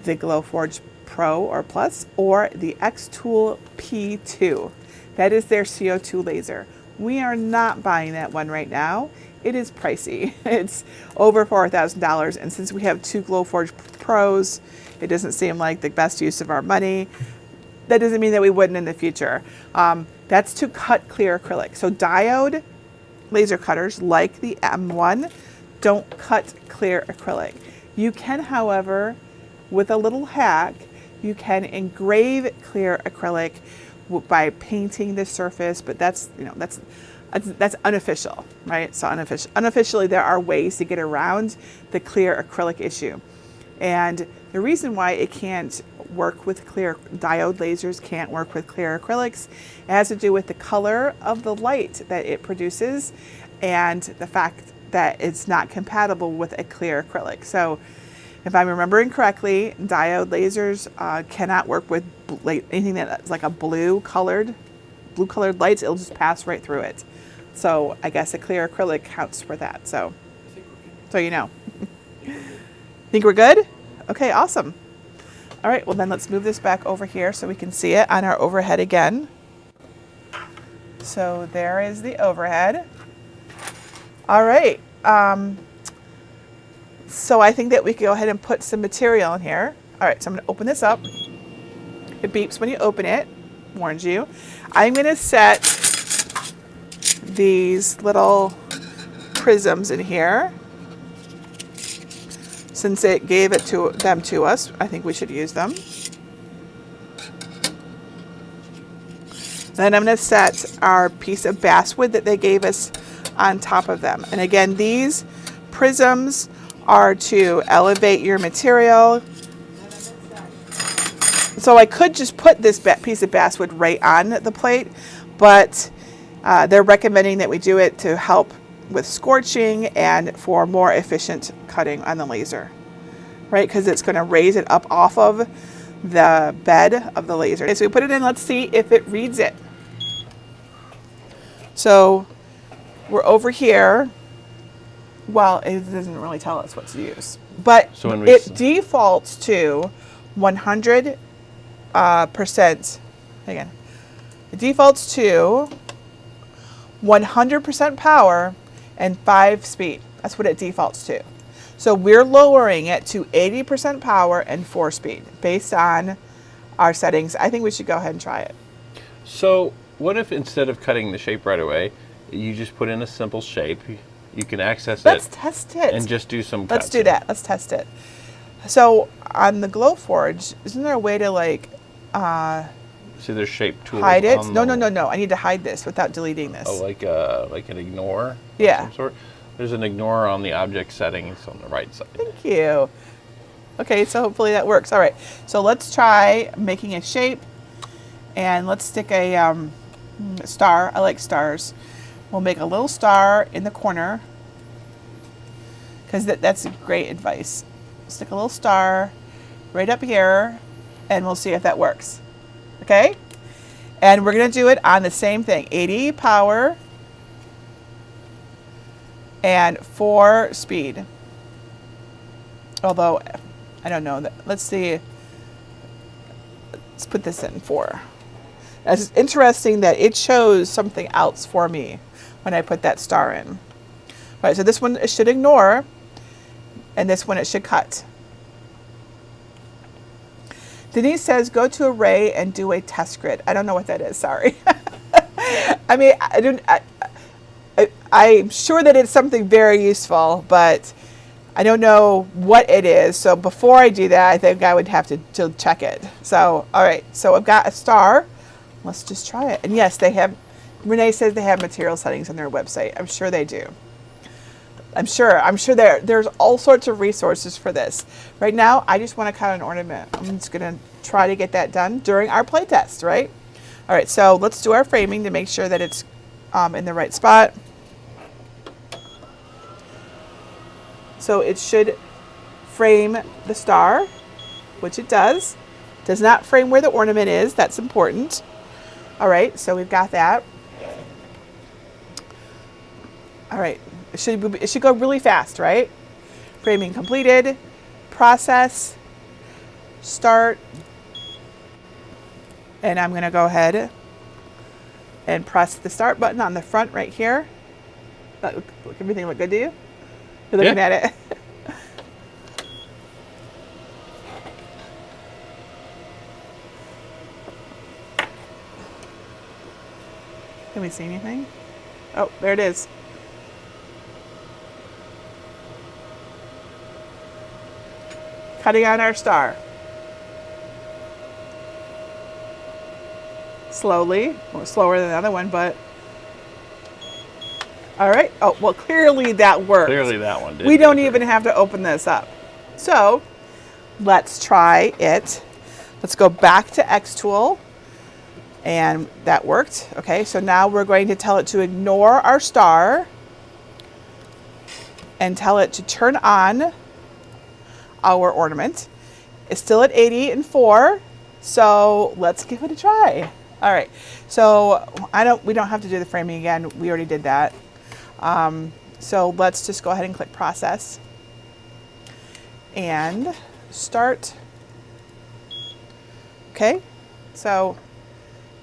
the Glowforge Pro or Plus or the XTool P2. That is their CO2 laser. We are not buying that one right now. It is pricey. It's over $4,000. And since we have 2 Glowforge Pros, it doesn't seem like the best use of our money. That doesn't mean that we wouldn't in the future. That's to cut clear acrylic. So diode laser cutters like the M1 don't cut clear acrylic. You can, however, with a little hack, you can engrave clear acrylic by painting the surface, but that's unofficial, right? So unofficially, there are ways to get around the clear acrylic issue. And the reason why it can't work with clear diode lasers, can't work with clear acrylics, it has to do with the color of the light that it produces and the fact that it's not compatible with a clear acrylic. So if I'm remembering correctly, diode lasers cannot work with anything that's like a blue colored lights. It'll just pass right through it. So I guess a clear acrylic counts for that. So you know. Think we're good? Okay, awesome. All right, well then let's move this back over here so we can see it on our overhead again. So there is the overhead. All right. So I think that we can go ahead and put some material in here. All right, so I'm going to open this up. It beeps when you open it, warns you. I'm going to set these little prisms in here. Since it gave them to us, I think we should use them. Then I'm going to set our piece of basswood that they gave us on top of them. And again, these prisms are to elevate your material. So I could just put this piece of basswood right on the plate, but they're recommending that we do it to help with scorching and for more efficient cutting on the laser, right? Because it's going to raise it up off of the bed of the laser. Okay, so we put it in, let's see if it reads it. So we're over here. Well, it doesn't really tell us what to use, but so it defaults to 100%. Again, it defaults to 100% power and 5 speed. That's what it defaults to. So we're lowering it to 80% power and 4 speed based on our settings. I think we should go ahead and try it. So what if instead of cutting the shape right away, you just put in a simple shape? You can access Let's test it. And just do some cuts. Let's do that. Let's test it. So on the Glowforge, isn't there a way to like see there's shape tools? Hide it? No. I need to hide this without deleting this. Oh, like an ignore? Yeah. Of some sort? There's an ignore on the object settings on the right side. Thank you. Okay, so hopefully that works. All right, so let's try making a shape, and let's stick a star. I like stars. We'll make a little star in the corner because that's great advice. Stick a little star right up here, and we'll see if that works. Okay? And we're going to do it on the same thing, 80 power and 4 speed. Although, I don't know. Let's see. Let's put this in 4. It's interesting that it shows something else for me when I put that star in. All right, so this one it should ignore, and this one it should cut. Denise says, go to Array and do a test grid. I don't know what that is, sorry. I mean, I'm sure that it's something very useful, but I don't know what it is. So before I do that, I think I would have to check it. So, all right, so I've got a star. Let's just try it. And yes, they have, Renee says they have material settings on their website. I'm sure they do. I'm sure there's all sorts of resources for this. Right now, I just want to cut an ornament. I'm just going to try to get that done during our playtest, right? All right, so let's do our framing to make sure that it's in the right spot. So it should frame the star, which it does. Does not frame where the ornament is. That's important. All right, so we've got that. All right, it should go really fast, right? Framing completed. Process. Start. And I'm going to go ahead and press the start button on the front right here. Everything look good to you? You're looking at it. Can we see anything? Oh, there it is. Cutting on our star. Slowly, well, slower than the other one, but all right. Oh, well, clearly that worked. Clearly that one did. We don't even have to open this up. So let's try it. Let's go back to XTool, and that worked. Okay, so now we're going to tell it to ignore our star and tell it to turn on our ornament. It's still at 80 and 4, so let's give it a try. All right, so we don't have to do the framing again. We already did that. So let's just go ahead and click process and start. Okay, so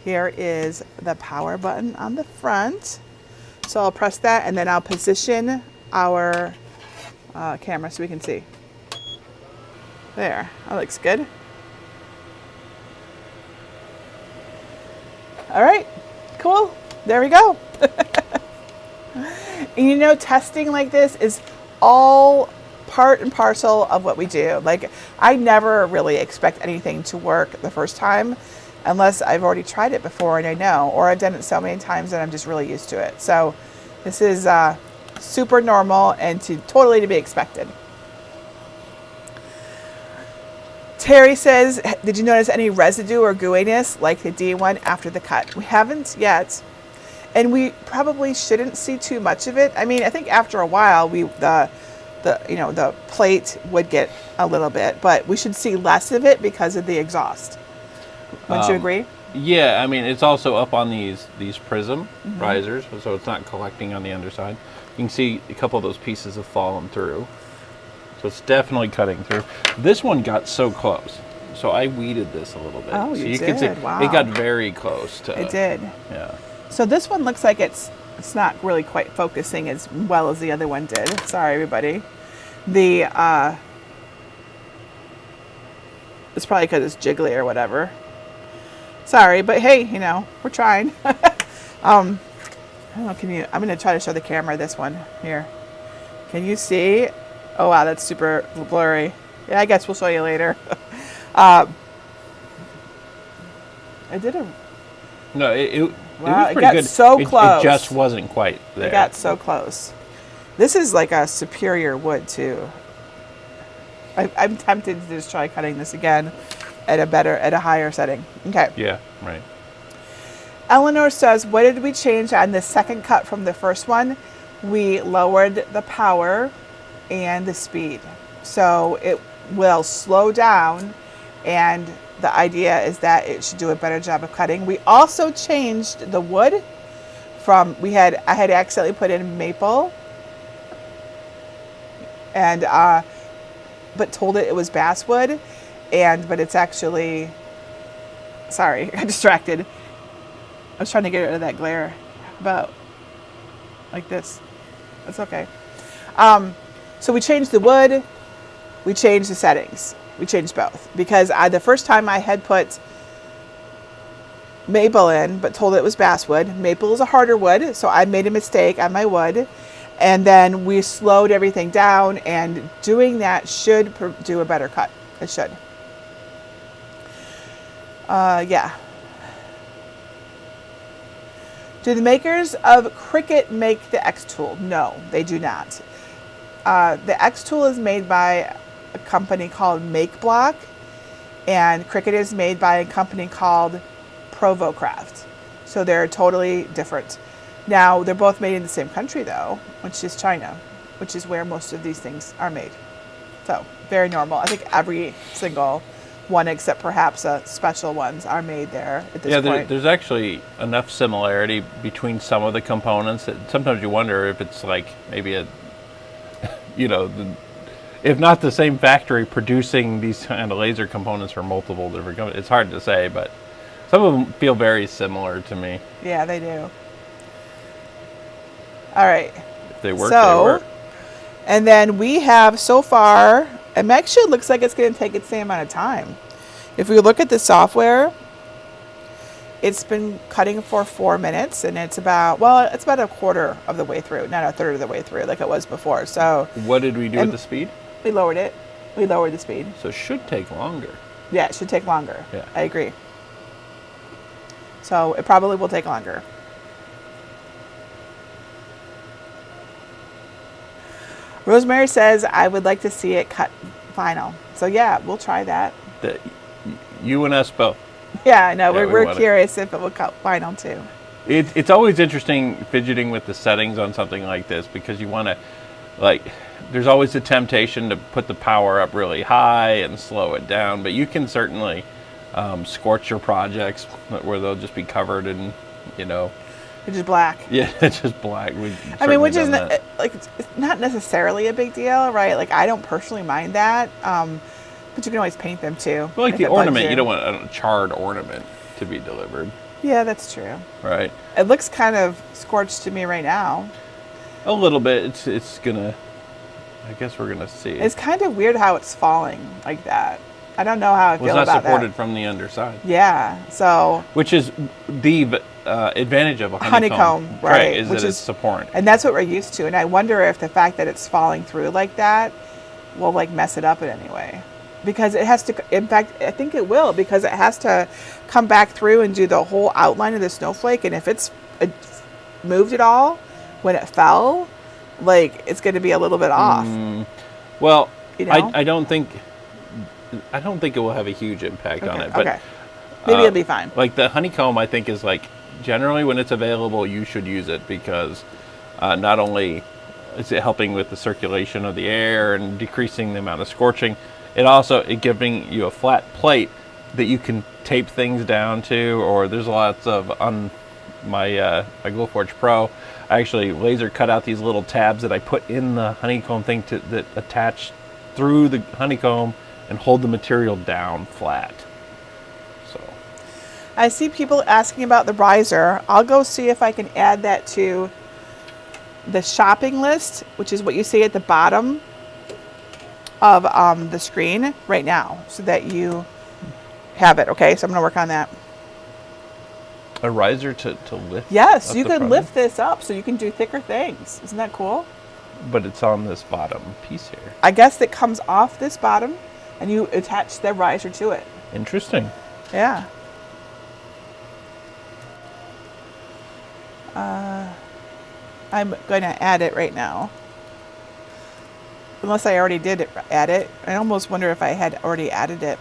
here is the power button on the front. So I'll press that and then I'll position our camera so we can see. There, that looks good. All right, cool, there we go. And you know, testing like this is all part and parcel of what we do. Like, I never really expect anything to work the first time unless I've already tried it before and I know, or I've done it so many times that I'm just really used to it. So this is super normal and totally to be expected. Terry says, did you notice any residue or gooiness like the D one after the cut? We haven't yet. And we probably shouldn't see too much of it. I mean, I think after a while, the plate would get a little bit, but we should see less of it because of the exhaust. Wouldn't you agree? Yeah, I mean, it's also up on these prism risers, so it's not collecting on the underside. You can see a couple of those pieces have fallen through. So it's definitely cutting through. This one got so close. So I weeded this a little bit. Oh, so you can see did. Wow. it got very close to. It did. Yeah. So this one looks like it's not really quite focusing as well as the other one did. Sorry, everybody. It's probably because it's jiggly or whatever. Sorry, but hey, we're trying. I don't know, I'm going to try to show the camera this one here. Can you see? Oh, wow, that's super blurry. Yeah, I guess we'll show you later. No, it Wow, was it pretty got good. so close. It just wasn't quite there. It got so close. This is like a superior wood too. I'm tempted to just try cutting this again at a higher setting. Okay. Yeah, right. Eleanor says, what did we change on the second cut from the first one? We lowered the power and the speed. So it will slow down, and the idea is that it should do a better job of cutting. We also changed the wood from, I had accidentally put in maple and but told it was basswood, but it's actually, sorry, I got distracted. I was trying to get rid of that glare. About like this. That's okay. So we changed the wood, we changed the settings. We changed both because the first time I had put maple in, but told it was basswood. Maple is a harder wood, so I made a mistake on my wood. And then we slowed everything down, and doing that should do a better cut. It should. Yeah. Do the makers of Cricut make the XTool? No, they do not. The XTool is made by a company called MakeBlock, and Cricut is made by a company called Provocraft. So they're totally different. Now, they're both made in the same country, though, which is China, which is where most of these things are made. So, very normal. I think every single one, except perhaps special ones, are made there at this point. There's actually enough similarity between some of the components that sometimes you wonder if it's like maybe a, if not the same factory producing these kind of laser components for multiple different companies. It's hard to say, but some of them feel very similar to me. Yeah, they do. All right. If they work, they work. And then we have so far, it actually looks like it's going to take the same amount of time. If we look at the software, it's been cutting for 4 minutes, and it's about a quarter of the way through, not a third of the way through like it was before. So what did we do with the speed? We lowered it. We lowered the speed. So it should take longer. Yeah, it should take longer. Yeah. I agree. So it probably will take longer. Rosemary says, I would like to see it cut vinyl. So yeah, we'll try that. You and us both. Yeah, I know. We're curious if it will cut vinyl too. It's always interesting fidgeting with the settings on something like this, because you want to, there's always a temptation to put the power up really high and slow it down, but you can certainly scorch your projects where they'll just be covered in, It's just black. Yeah, it's just black. Which is it's not necessarily a big deal, right? Like, I don't personally mind that, but you can always paint them too. Well, like the ornament, you don't want a charred ornament to be delivered. Yeah, that's true. Right. It looks kind of scorched to me right now. A little bit. It's gonna. I guess we're gonna see. It's kind of weird how it's falling like that. I don't know how I feel about that. It's not supported from the underside. Yeah. So. Which is the advantage of a honeycomb, right? Is that it's support. And that's what we're used to. And I wonder if the fact that it's falling through like that will mess it up in any way. Because it has to, in fact, I think it will, because it has to come back through and do the whole outline of the snowflake. And if it's moved at all when it fell, it's going to be a little bit off. Well, I don't think it will have a huge impact on it. But okay. Maybe it'll be fine. Like the honeycomb, I think is generally when it's available, you should use it, because not only is it helping with the circulation of the air and decreasing the amount of scorching, it also giving you a flat plate that you can tape things down to. Or there's lots of on my Glowforge Pro, I actually laser cut out these little tabs that I put in the honeycomb thing that attach through the honeycomb and hold the material down flat. So I see people asking about the riser. I'll go see if I can add that to the shopping list, which is what you see at the bottom of the screen right now, so that you have it. Okay, so I'm going to work on that. A riser to lift? Yes, you can lift this up so you can do thicker things. Isn't that cool? But it's on this bottom piece here. I guess that comes off this bottom, and you attach the riser to it. Interesting. Yeah. I'm going to add it right now. Unless I already did add it. I almost wonder if I had already added it.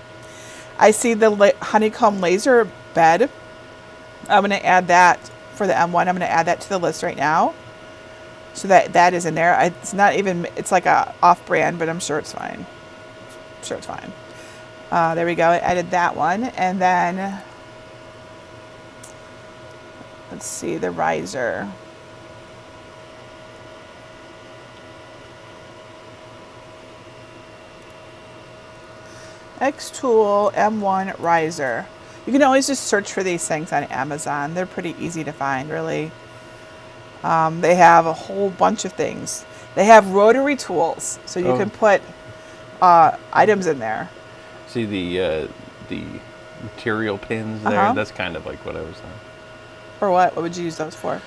I see the honeycomb laser bed. I'm going to add that for the M1. I'm going to add that to the list right now, so that is in there. It's not even, it's like a off-brand, but I'm sure it's fine. There we go. I added that one. And then, let's see, the riser. XTool M1 riser. You can always just search for these things on Amazon. They're pretty easy to find, really. They have a whole bunch of things. They have rotary tools, so you can put items in there. See the material pins there? Uh-huh. That's kind of like what I was saying. For what? What would you use those for?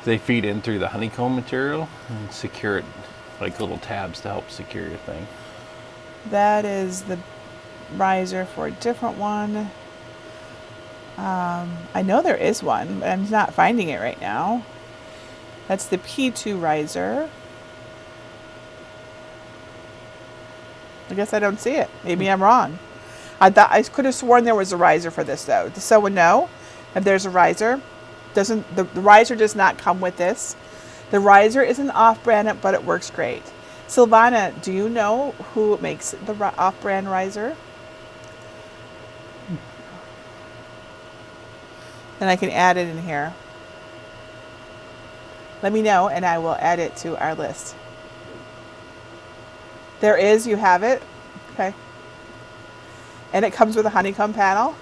They feed in through the honeycomb material and secure it, like little tabs to help secure your thing. That is the riser for a different one. I know there is one, but I'm not finding it right now. That's the P2 riser. I guess I don't see it. Maybe I'm wrong. I could have sworn there was a riser for this though. Does someone know if there's a riser? The riser does not come with this. The riser is an off-brand, but it works great. Silvana, do you know who makes the off-brand riser? And I can add it in here. Let me know and I will add it to our list. There is, you have it. Okay. And it comes with a honeycomb panel.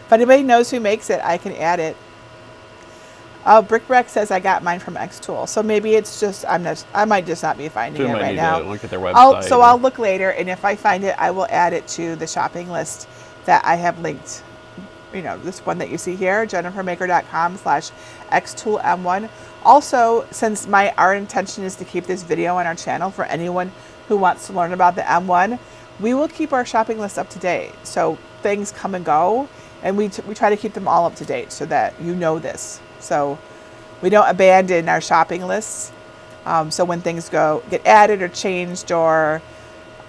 If anybody knows who makes it, I can add it. Oh, Brickbreck says I got mine from XTool. So maybe it's just, I might just not be finding it right now. Look at their website. I'll look later, and if I find it, I will add it to the shopping list that I have linked. You know, this one that you see here, jennifermaker.com/XToolM1. Also, since our intention is to keep this video on our channel for anyone who wants to learn about the M1, we will keep our shopping list up to date. So things come and go, and we try to keep them all up to date so that you know this. So we don't abandon our shopping lists. So when things get added or changed or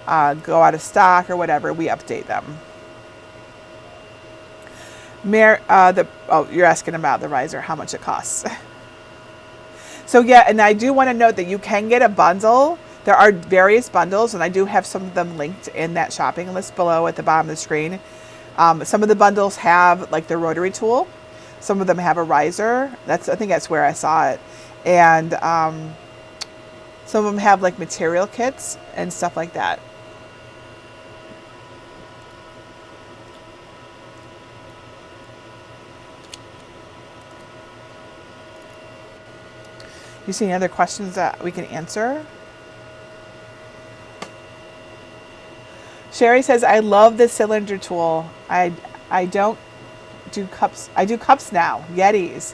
go out of stock or whatever, we update them. You're asking about the riser, how much it costs. So yeah, and I do want to note that you can get a bundle. There are various bundles, and I do have some of them linked in that shopping list below at the bottom of the screen. Some of the bundles have like the rotary tool. Some of them have a riser. I think that's where I saw it. And some of them have like material kits and stuff like that. You see any other questions that we can answer? Sherry says, I love the cylinder tool. I don't do cups. I do cups now, Yetis.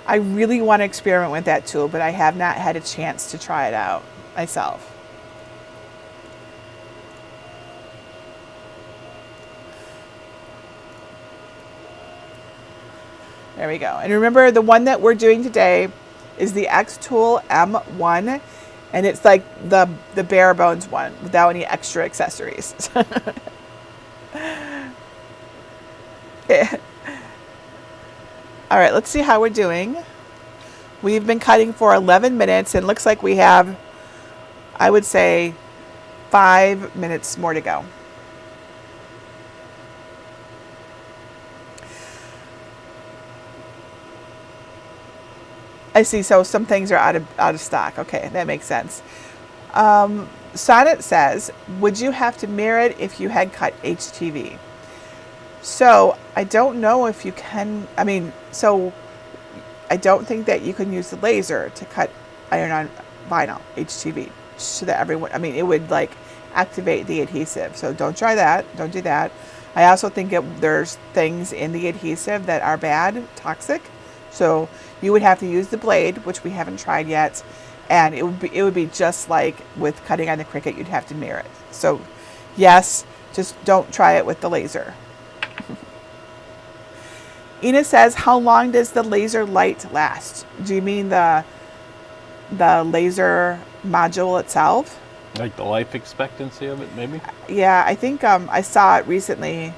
I really want to experiment with that tool, but I have not had a chance to try it out myself. There we go. And remember, the one that we're doing today is the XTool M1, and it's like the bare bones one without any extra accessories. Yeah. All right, let's see how we're doing. We've been cutting for 11 minutes, and it looks like we have, I would say, 5 minutes more to go. I see, so some things are out of stock. Okay, that makes sense. Sonnet says, would you have to mirror it if you had cut HTV? So I don't know if you can, so I don't think that you can use the laser to cut iron-on vinyl, HTV, so that everyone, it would like activate the adhesive. So don't try that, don't do that. I also think there's things in the adhesive that are bad, toxic. So you would have to use the blade, which we haven't tried yet. And it would be just like with cutting on the Cricut, you'd have to mirror it. So yes, just don't try it with the laser. Ina says, how long does the laser light last? Do you mean the laser module itself? Like the life expectancy of it, maybe? Yeah, I think I saw it recently,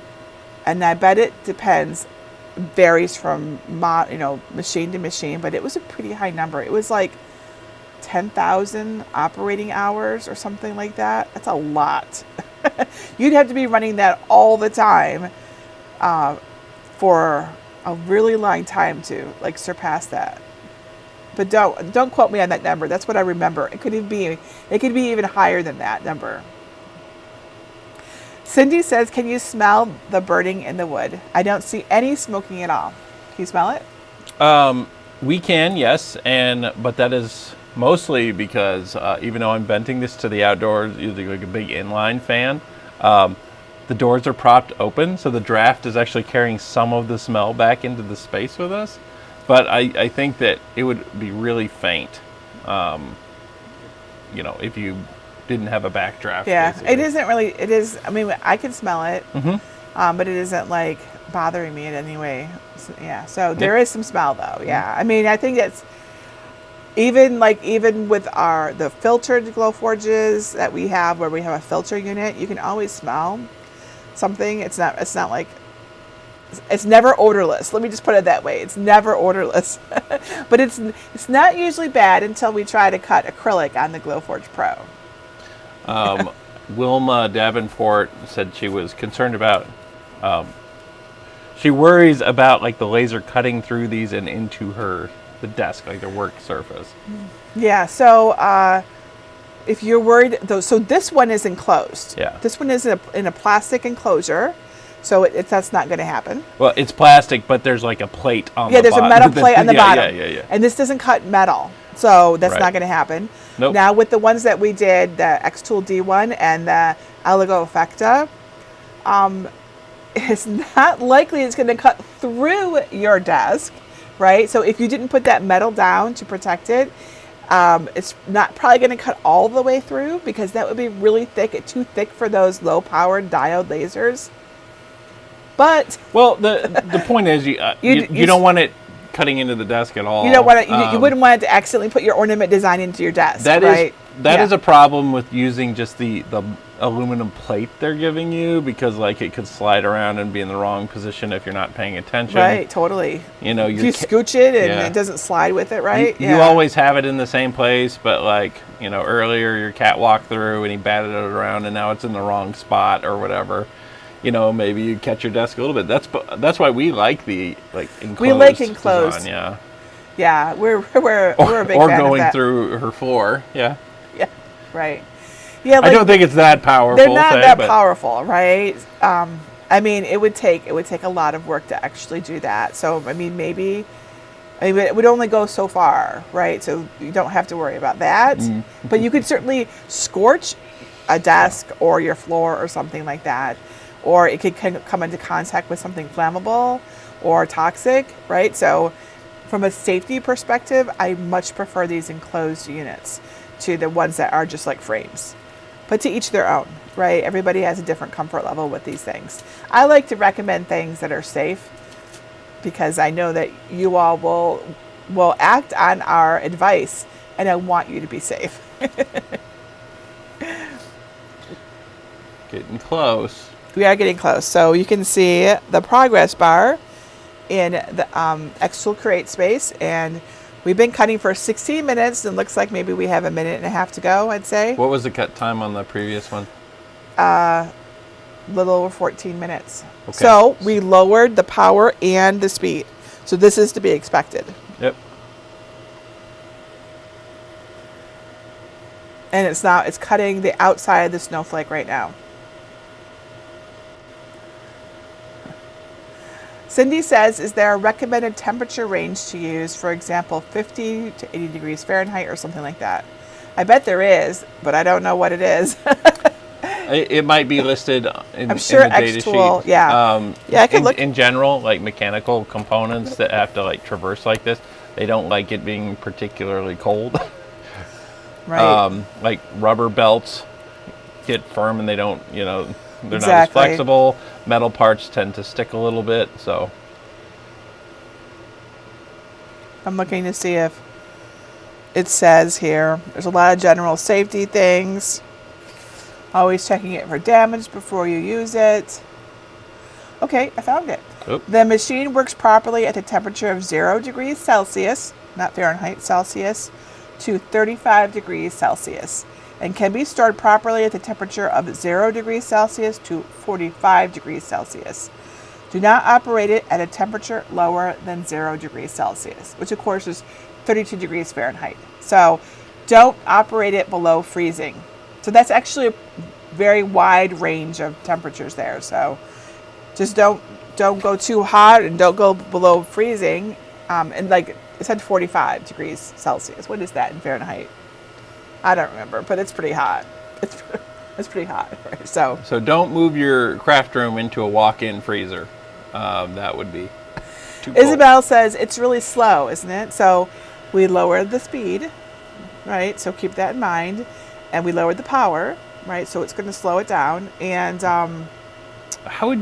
and I bet it depends, varies from machine to machine, but it was a pretty high number. It was like 10,000 operating hours or something like that. That's a lot. You'd have to be running that all the time for a really long time to like surpass that. But don't quote me on that number. That's what I remember. It could be even higher than that number. Cindy says, can you smell the burning in the wood? I don't see any smoking at all. Can you smell it? We can, yes, but that is Mostly because even though I'm venting this to the outdoors using like a big inline fan, the doors are propped open, so the draft is actually carrying some of the smell back into the space with us. But I think that it would be really faint, you know, if you didn't have a backdraft. Yeah, basically. it isn't really. It is. I mean, I can smell it, but it isn't like bothering me in any way. So, yeah. So there is some smell though. Yeah. I mean, I think it's even with the filtered Glowforges that we have, where we have a filter unit, you can always smell something. It's not like. It's never odorless. Let me just put it that way. It's never odorless. But it's not usually bad until we try to cut acrylic on the Glowforge Pro. Wilma Davenport said she was concerned about, she worries about like the laser cutting through these and into the desk, like the work surface. Yeah, so if you're worried, so this one is enclosed. Yeah. This one is in a plastic enclosure, so that's not going to happen. Well, it's plastic, but there's like a plate on the bottom. Yeah, there's a metal plate on the bottom. Yeah. And this doesn't cut metal, so that's Right. not going to happen. Nope. Now, with the ones that we did, the XTool D1 and the Eligo Effecta, it's not likely it's going to cut through your desk, right? So if you didn't put that metal down to protect it, it's not probably going to cut all the way through, because that would be really thick, too thick for those low-powered diode lasers. But well, the point is you don't want it cutting into the desk at all. you don't want it. You wouldn't want it to accidentally put your ornament design into your desk. That right? is a problem with using just the aluminum plate they're giving you, because like it could slide around and be in the wrong position if you're not paying attention. Right, totally. You know, if you scooch it and yeah. it doesn't slide with it, right? You always have it in the same place, but like, you know, earlier your cat walked through and he batted it around and now it's in the wrong spot or whatever. You know, maybe you catch your desk a little bit. That's why we like the enclosed. We like enclosed. Design, yeah. Yeah, we're a big fan of that. Or going through her floor, yeah. Yeah, right. Yeah, I don't think it's that powerful. They're not that powerful, right? I mean, it would take a lot of work to actually do that. So, I mean, it would only go so far, right? So you don't have to worry about that. But you could certainly scorch a desk or your floor or something like that. Or it could come into contact with something flammable or toxic, right? So from a safety perspective, I much prefer these enclosed units to the ones that are just like frames. But to each their own, right? Everybody has a different comfort level with these things. I like to recommend things that are safe, because I know that you all will act on our advice, and I want you to be safe. Getting close. We are getting close. So you can see the progress bar in the XTool Create Space, and we've been cutting for 16 minutes, and looks like maybe we have a minute and a half to go, I'd say. What was the cut time on the previous one? A little over 14 minutes. Okay. So we lowered the power and the speed. So this is to be expected. Yep. And it's cutting the outside of the snowflake right now. Cindy says, is there a recommended temperature range to use, for example, 50 to 80 degrees Fahrenheit or something like that? I bet there is, but I don't know what it is. It might be listed in, I'm sure in the data XTool, sheet. yeah. Yeah, I could look. In general, like mechanical components that have to like traverse like this, they don't like it being particularly cold. Right. Like rubber belts get firm and they don't, they're not as Exactly. flexible. Metal parts tend to stick a little bit, so. I'm looking to see if it says here. There's a lot of general safety things. Always checking it for damage before you use it. Okay, I found it. Oop. The machine works properly at the temperature of 0 degrees Celsius, not Fahrenheit, Celsius, to 35 degrees Celsius, and can be stored properly at the temperature of 0 degrees Celsius to 45 degrees Celsius. Do not operate it at a temperature lower than 0 degrees Celsius, which of course is 32 degrees Fahrenheit. So don't operate it below freezing. So that's actually a very wide range of temperatures there. So just don't go too hot and don't go below freezing. and like it said 45 degrees Celsius. What is that in Fahrenheit? I don't remember, but it's pretty hot. It's pretty hot, right? So don't move your craft room into a walk-in freezer. That would be too cold. Isabel says it's really slow, isn't it? So we lowered the speed, right? So keep that in mind, and we lowered the power, right? So it's going to slow it down. And how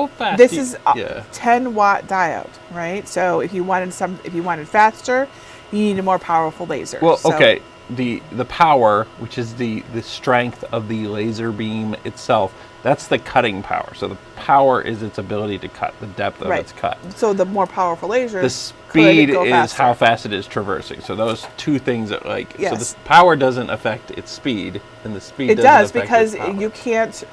fast? This is a 10-watt diode, right? So if you wanted faster, you need a more powerful laser. Well, so, okay. The power, which is the strength of the laser beam itself, that's the cutting power. So the power is its ability to cut, the depth of its cut. So the more powerful laser, the speed is how fast it is traversing. So those two things are like, so the power doesn't affect its speed, and the speed doesn't affect because its power. you can't,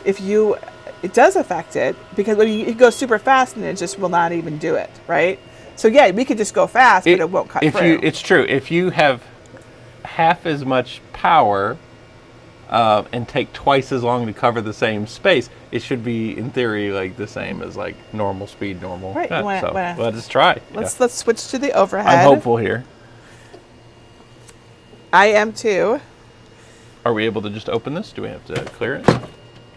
it does affect it, because when you go super fast and it just will not even do it, right? So yeah, we could just go fast, but it won't cut through. It's true. If you have half as much power and take twice as long to cover the same space, it should be in theory like the same as like normal speed, normal. Right. So let's try. Let's switch to the overhead. I'm hopeful here. I am too. Are we able to just open this? Do we have to clear it?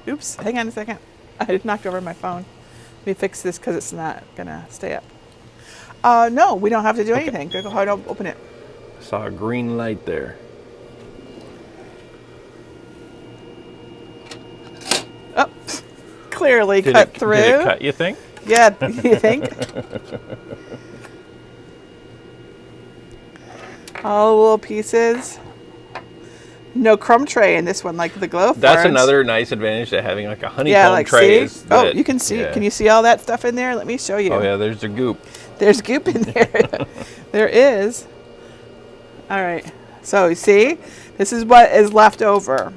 Oops, hang on a second. I just knocked over my phone. Let me fix this because it's not gonna stay up. No, we don't have to do anything. Go ahead and open it. Saw a green light there. Oh, clearly Did cut through. Did it cut, you think? Yeah, you think? All the little pieces. No crumb tray in this one, like the glow forms. That's another nice advantage to having like a honeycomb tray. See? You can see. Yeah. Can you see all that stuff in there? Let me show you. Oh yeah, there's the goop. There's goop in there. There is. All right. So you see, this is what is left over.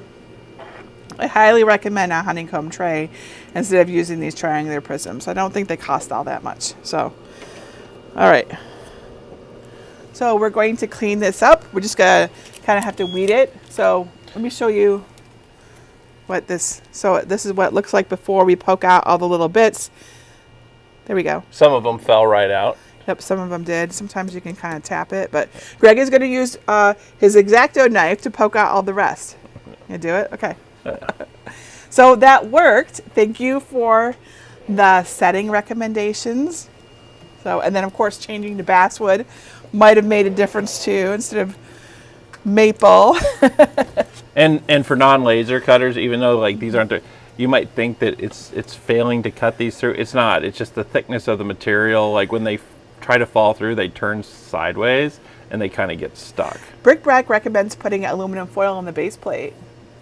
I highly recommend a honeycomb tray instead of using these triangular prisms. I don't think they cost all that much. So, all right. So we're going to clean this up. We're just gonna kind of have to weed it. So let me show you what this. So this is what it looks like before we poke out all the little bits. There we go. Some of them fell right out. Yep, some of them did. Sometimes you can kind of tap it, but Greg is going to use his X-Acto knife to poke out all the rest. You do it? Okay. So that worked. Thank you for the setting recommendations. So, and then of course changing to basswood might have made a difference too, instead of maple. And for non-laser cutters, even though like these aren't, you might think that it's failing to cut these through. It's not. It's just the thickness of the material. Like when they try to fall through, they turn sideways and they kind of get stuck. Brick Brack recommends putting aluminum foil on the base plate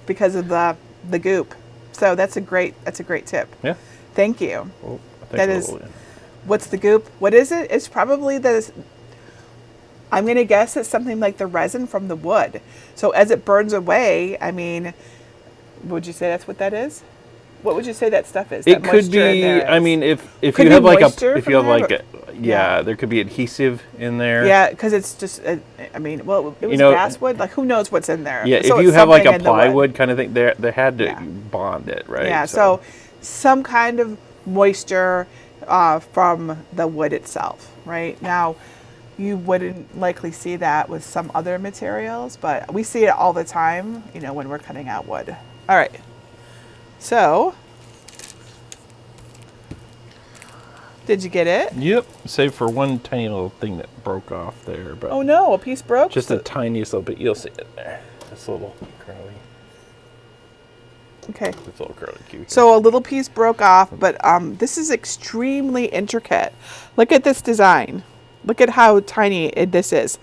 because of the goop. So that's a great tip. Yeah. Thank you. Well, that is. What's the goop? What is it? It's probably I'm going to guess it's something like the resin from the wood. So as it burns away, I mean, would you say that's what that is? What would you say that stuff is? It could be. I mean, if you have like there could be adhesive in there. Yeah, because it's just. I mean, well, it was basswood. Like, who knows what's in there? Yeah, so if you have like a plywood kind of thing, they had to bond it, right? Yeah, so some kind of moisture from the wood itself, right? Now, you wouldn't likely see that with some other materials, but we see it all the time, when we're cutting out wood. All right. So, did you get it? Yep. Save for one tiny little thing that broke off there. But oh no, a piece broke? Just the tiniest little bit. You'll see it there. This little curly. Okay. This little curly cue. So a little piece broke off, but this is extremely intricate. Look at this design. Look at how tiny this is.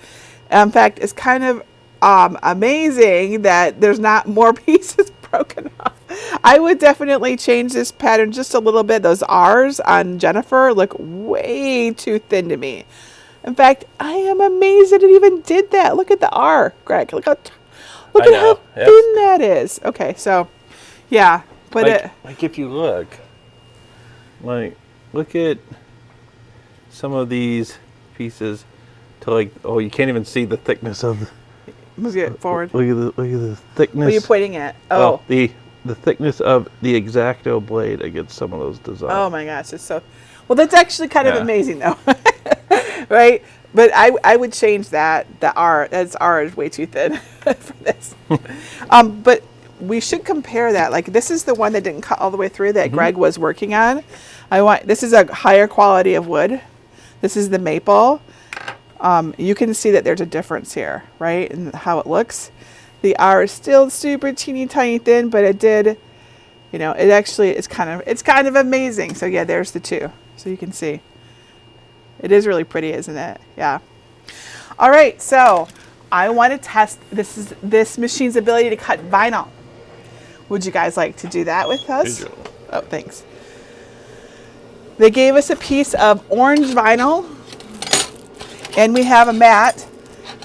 In fact, it's kind of amazing that there's not more pieces broken off. I would definitely change this pattern just a little bit. Those R's on Jennifer look way too thin to me. In fact, I am amazed that it even did that. Look at the R, Greg. Look at how thin that is. Okay, so yeah, but like if you look at some of these pieces to you can't even see the thickness of. Move it forward. Look at the thickness. What are you pointing at? Oh, the thickness of the X-Acto blade against some of those designs. Oh my gosh, it's so. Well, that's actually kind of amazing, though. right? But I would change that. The R, that's R is way too thin for this. But we should compare that. Like this is the one that didn't cut all the way through that Greg was working on. This is a higher quality of wood. This is the maple. You can see that there's a difference here, right? And how it looks. The R is still super teeny tiny thin, but it did, you know, it actually is it's kind of amazing. So yeah, there's the two. So you can see. It is really pretty, isn't it? Yeah. All right, so I want to test this machine's ability to cut vinyl. Would you guys like to do that with us? Oh, thanks. They gave us a piece of orange vinyl, and we have a mat.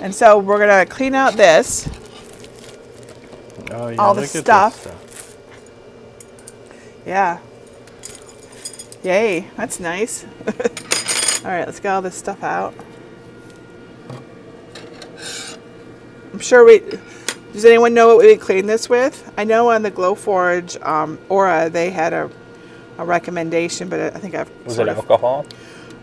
And so we're gonna clean out this, all the stuff. Yeah. Yay, that's nice. All right, let's get all this stuff out. I'm sure does anyone know what we would clean this with? I know on the Glowforge Aura, they had a recommendation, but I think Was it alcohol?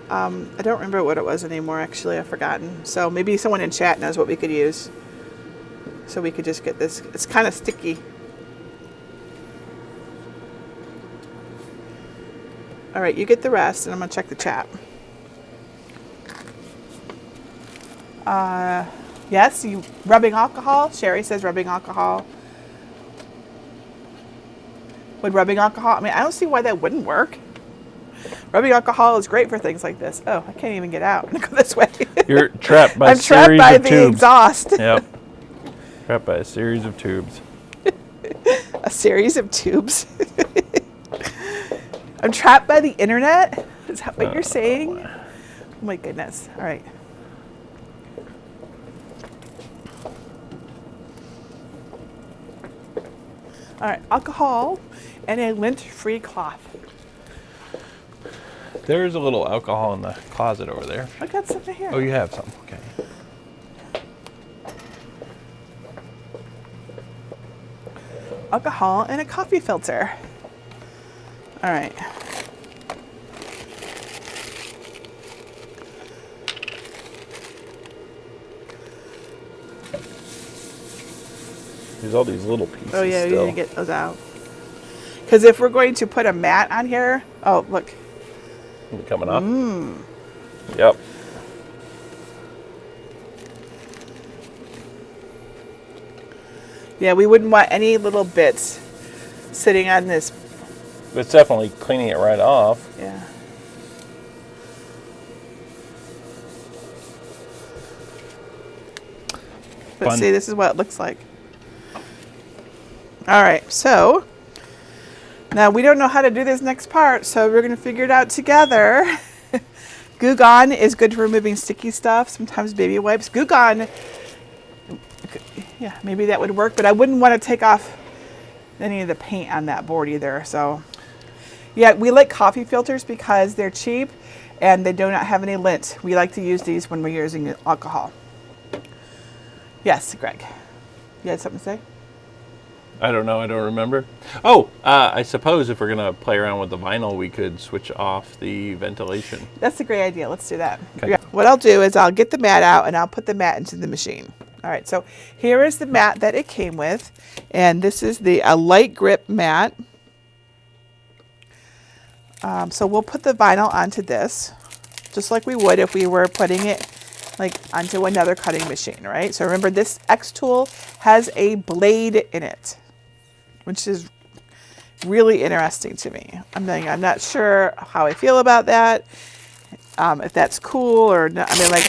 I don't remember what it was anymore, actually. I've forgotten. So maybe someone in chat knows what we could use. So we could just get this. It's kind of sticky. All right, you get the rest, and I'm going to check the chat. Yes, rubbing alcohol. Sherry says rubbing alcohol. Would rubbing alcohol, I mean, I don't see why that wouldn't work. Rubbing alcohol is great for things like this. Oh, I can't even get out. I'm going to go this way. You're trapped by I'm trapped by the exhaust. Yep. Trapped by a series of tubes. A series of tubes. I'm trapped by the internet? Is that what you're saying? Oh my goodness. All right. All right, alcohol and a lint-free cloth. There's a little alcohol in the closet over there. I got something here. Oh, you have some. Okay. Alcohol and a coffee filter. All right. There's all these little pieces. Oh yeah, still. we need to get those out. Because if we're going to put a mat on here, oh look. Coming up. Yep. Yeah, we wouldn't want any little bits sitting on this. It's definitely cleaning it right off. Yeah. Let's see, this is what it looks like. All right, so now we don't know how to do this next part, so we're going to figure it out together. Goo Gone is good for removing sticky stuff, sometimes baby wipes. Goo Gone, yeah, maybe that would work, but I wouldn't want to take off any of the paint on that board either. So yeah, we like coffee filters because they're cheap and they do not have any lint. We like to use these when we're using alcohol. Yes, Greg, you had something to say? I don't know. I don't remember. Oh, I suppose if we're going to play around with the vinyl, we could switch off the ventilation. That's a great idea. Let's do that. Okay. Yeah. What I'll do is I'll get the mat out and I'll put the mat into the machine. All right, so here is the mat that it came with. And this is a light grip mat. So we'll put the vinyl onto this, just like we would if we were putting it like onto another cutting machine, right? So remember, this XTool has a blade in it, which is really interesting to me. I'm not sure how I feel about that, if that's cool or not. I mean, like,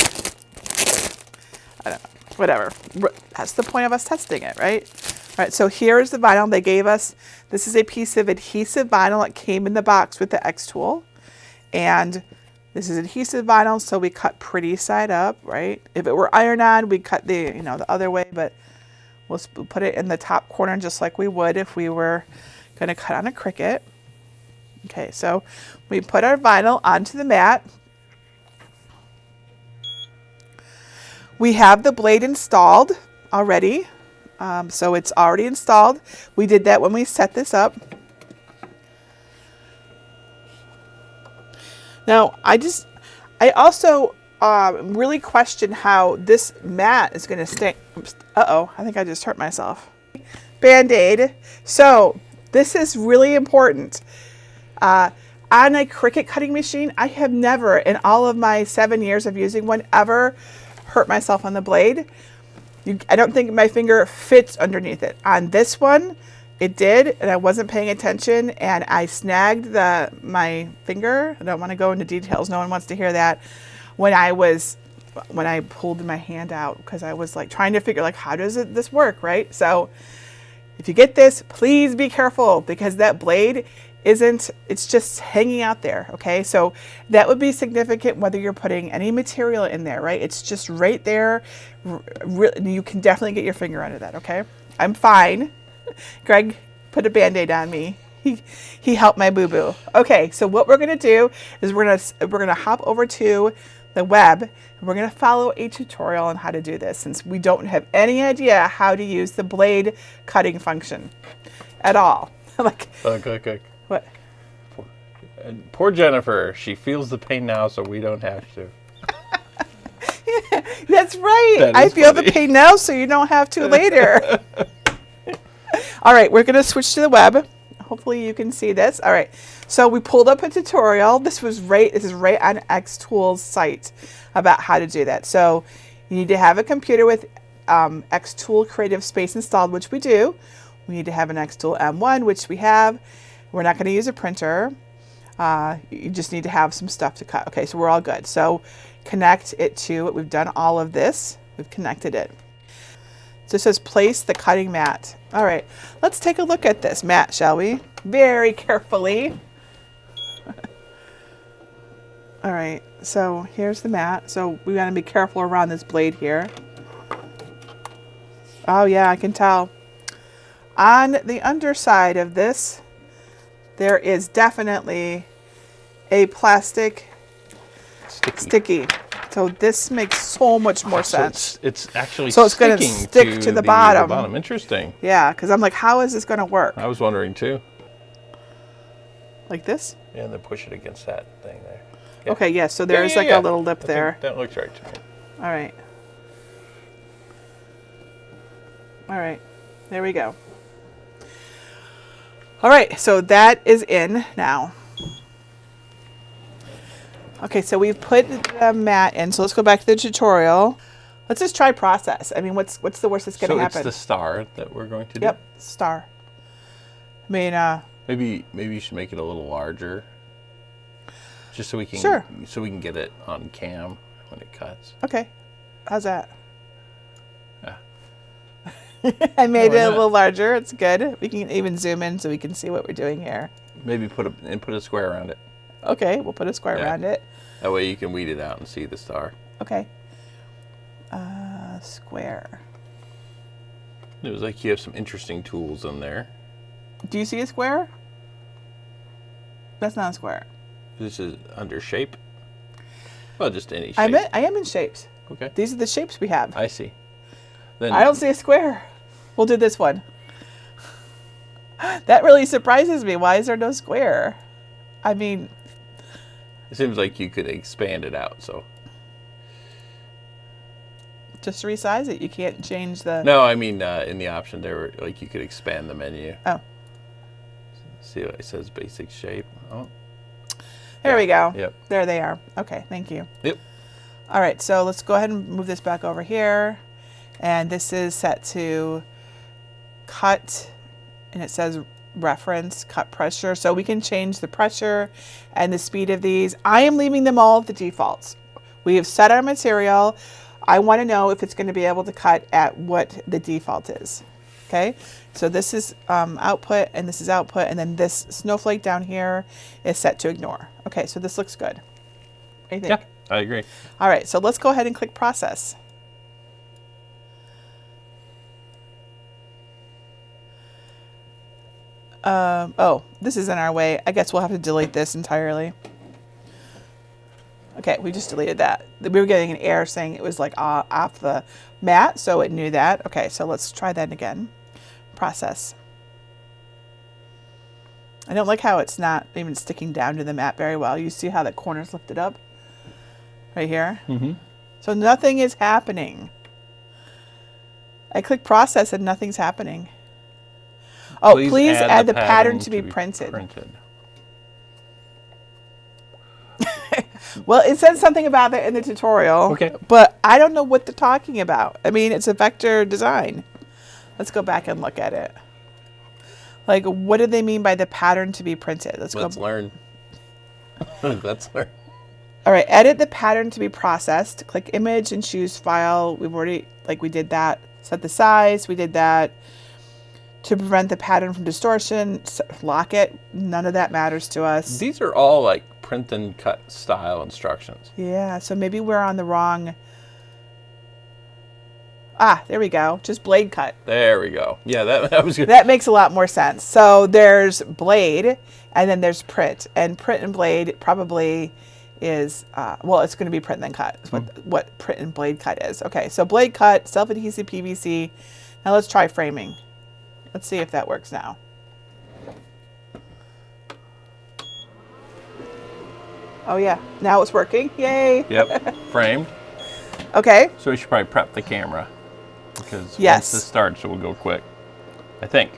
I don't know, whatever. That's the point of us testing it, right? All right, so here's the vinyl they gave us. This is a piece of adhesive vinyl that came in the box with the XTool. And this is adhesive vinyl, so we cut pretty side up, right? If it were iron-on, we'd cut the other way, but we'll put it in the top corner just like we would if we were going to cut on a Cricut. Okay, so we put our vinyl onto the mat. We have the blade installed already, so it's already installed. We did that when we set this up. Now, I also really question how this mat is going to stay. Uh-oh, I think I just hurt myself. Band-Aid. So this is really important. On a Cricut cutting machine, I have never, in all of my 7 years of using one, ever hurt myself on the blade. I don't think my finger fits underneath it. On this one, it did, and I wasn't paying attention, and I snagged my finger. I don't want to go into details. No one wants to hear that. When I pulled my hand out, because I was like trying to figure like, how does this work, right? So if you get this, please be careful, because that blade it's just hanging out there, okay? So that would be significant whether you're putting any material in there, right? It's just right there. You can definitely get your finger under that, okay? I'm fine. Greg put a Band-Aid on me. He helped my boo-boo. Okay, so what we're gonna do is we're gonna hop over to the web, and we're gonna follow a tutorial on how to do this, since we don't have any idea how to use the blade cutting function at all. Like, Okay. what? Poor Jennifer. She feels the pain now, so we don't have to. That's right. That I is feel funny. the pain now, so you don't have to later. All right, we're gonna switch to the web. Hopefully you can see this. All right, so we pulled up a tutorial. This is right on XTool's site about how to do that. So you need to have a computer with XTool Creative Space installed, which we do. We need to have an XTool M1, which we have. We're not going to use a printer. You just need to have some stuff to cut. Okay, so we're all good. So connect it to it. We've done all of this. We've connected it. So it says place the cutting mat. All right, let's take a look at this mat, shall we? Very carefully. All right, so here's the mat. So we want to be careful around this blade here. Oh yeah, I can tell. On the underside of this, there is definitely a plastic sticky. So this makes so much more sense. It's actually So it's going to stick to the bottom. Interesting. Yeah, because I'm like, how is this going to work? I was wondering too. Like this? Yeah, and then push it against that thing there. Yeah. Okay, yes. So there's a little lip there. That looks right to me. All right. All right. There we go. All right. So that is in now. Okay, so we've put the mat in. So let's go back to the tutorial. Let's just try process. I mean, what's the worst that's going to happen? So it's the star that we're going to do? Yep, star. I mean, maybe you should make it a little larger, just so we can get it on cam when it cuts. Okay, how's that? Yeah. I made it a little larger. It's good. We can even zoom in so we can see what we're doing here. Maybe put a square around it. Okay, we'll put a square around it. That way you can weed it out and see the star. Okay. Square. It was like you have some interesting tools in there. Do you see a square? That's not a square. This is under shape. Well, just any shape. I am in shapes. Okay. These are the shapes we have. I see. Then I don't see a square. We'll do this one. That really surprises me. Why is there no square? I mean, it seems like you could expand it out, so. Just resize it. You can't change the... No, I mean, in the option there, like you could expand the menu. Oh. See what it says, basic shape. Oh. There we go. Yep. There they are. Okay, thank you. Yep. All right, so let's go ahead and move this back over here. And this is set to cut, and it says reference, cut pressure. So we can change the pressure and the speed of these. I am leaving them all at the defaults. We have set our material. I want to know if it's going to be able to cut at what the default is. Okay, so this is output, and this is output, and then this snowflake down here is set to ignore. Okay, so this looks good. What do you think? Yeah, I agree. All right, so let's go ahead and click process. Oh, this is in our way. I guess we'll have to delete this entirely. Okay, we just deleted that. We were getting an error saying it was like off the mat, so it knew that. Okay, so let's try that again. Process. I don't like how it's not even sticking down to the mat very well. You see how the corner's lifted up? right here. So nothing is happening. I click process and nothing's happening. Oh, please add the pattern to be printed. Well, it says something about that in the tutorial. Okay. But I don't know what they're talking about. I mean, it's a vector design. Let's go back and look at it. Like, what do they mean by the pattern to be printed? Let's learn. Let's learn. All right, edit the pattern to be processed. Click image and choose file. We've already, we did that. Set the size, we did that. To prevent the pattern from distortion, lock it. None of that matters to us. These are all like print and cut style instructions. Yeah, so maybe we're on the wrong. Ah, there we go. Just blade cut. There we go. Yeah, that was good. That makes a lot more sense. So there's blade and then there's print. And print and blade probably is, well, it's going to be print and then cut. Is what print and blade cut is. Okay, so blade cut, self-adhesive PVC. Now let's try framing. Let's see if that works now. Oh yeah, now it's working. Yay. Yep, framed. Okay. So we should probably prep the camera because Yes. once this starts, it will go quick. I think.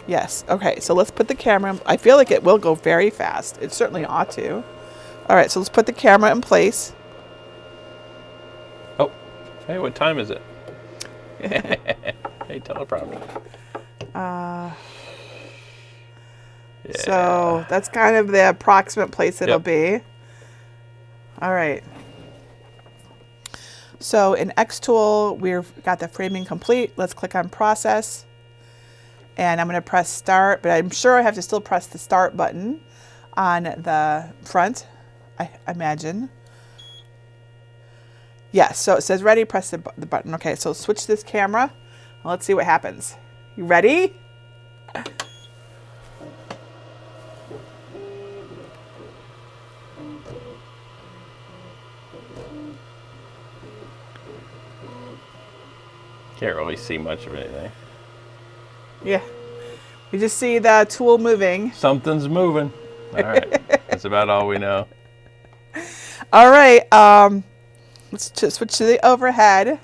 Yes. Okay, so let's put the camera. I feel like it will go very fast. It certainly ought to. All right, so let's put the camera in place. Oh, hey, what time is it? Hey, teleprompter. Yeah. So that's kind of the approximate place it'll be. All right. So in XTool, we've got the framing complete. Let's click on process. And I'm going to press start, but I'm sure I have to still press the start button on the front, I imagine. Yes, so it says ready, press the button. Okay, so switch this camera. Let's see what happens. You ready? Can't really see much of anything. Yeah. We just see the tool moving. Something's moving. All right. That's about all we know. All right. Let's just switch to the overhead.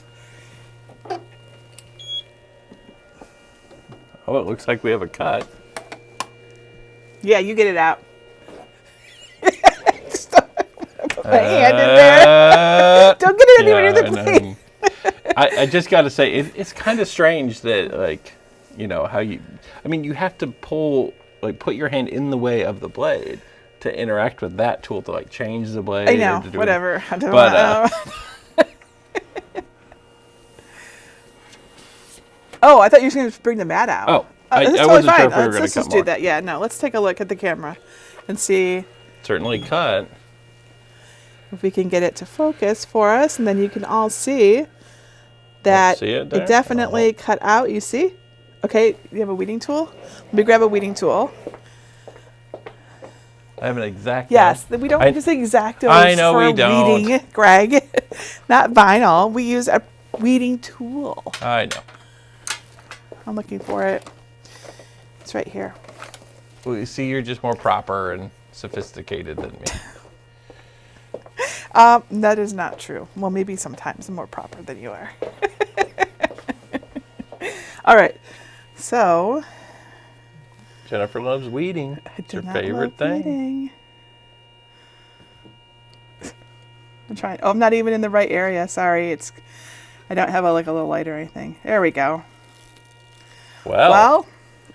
Oh, it looks like we have a cut. Yeah, you get it out. Just put my hand in there. Don't get it anywhere near the plate. I just got to say, it's kind of strange that, like, you know, how you, I mean, you have to pull, like, put your hand in the way of the blade to interact with that tool to, like, change the blade. I know, or to do whatever. I don't But, oh, I thought you were going to bring the mat out. Oh, that's I totally wasn't fine. sure if we were going Let's to cut just more. do that. Yeah, no, let's take a look at the camera and see Certainly cut. if we can get it to focus for us, and then you can all see that See it there? definitely cut out. You see? Okay, you have a weeding tool? Let me grab a weeding tool. I have an exact. Yes, we don't use X-Actos I know for we don't. weeding, Greg. Not vinyl. We use a weeding tool. I know. I'm looking for it. It's right here. Well, you see, you're just more proper and sophisticated than me. That is not true. Well, maybe sometimes I'm more proper than you are. All right. So, Jennifer loves weeding. It's do her not favorite love thing. weeding. I'm trying. Oh, I'm not even in the right area. Sorry. I don't have a little light or anything. There we go. Well,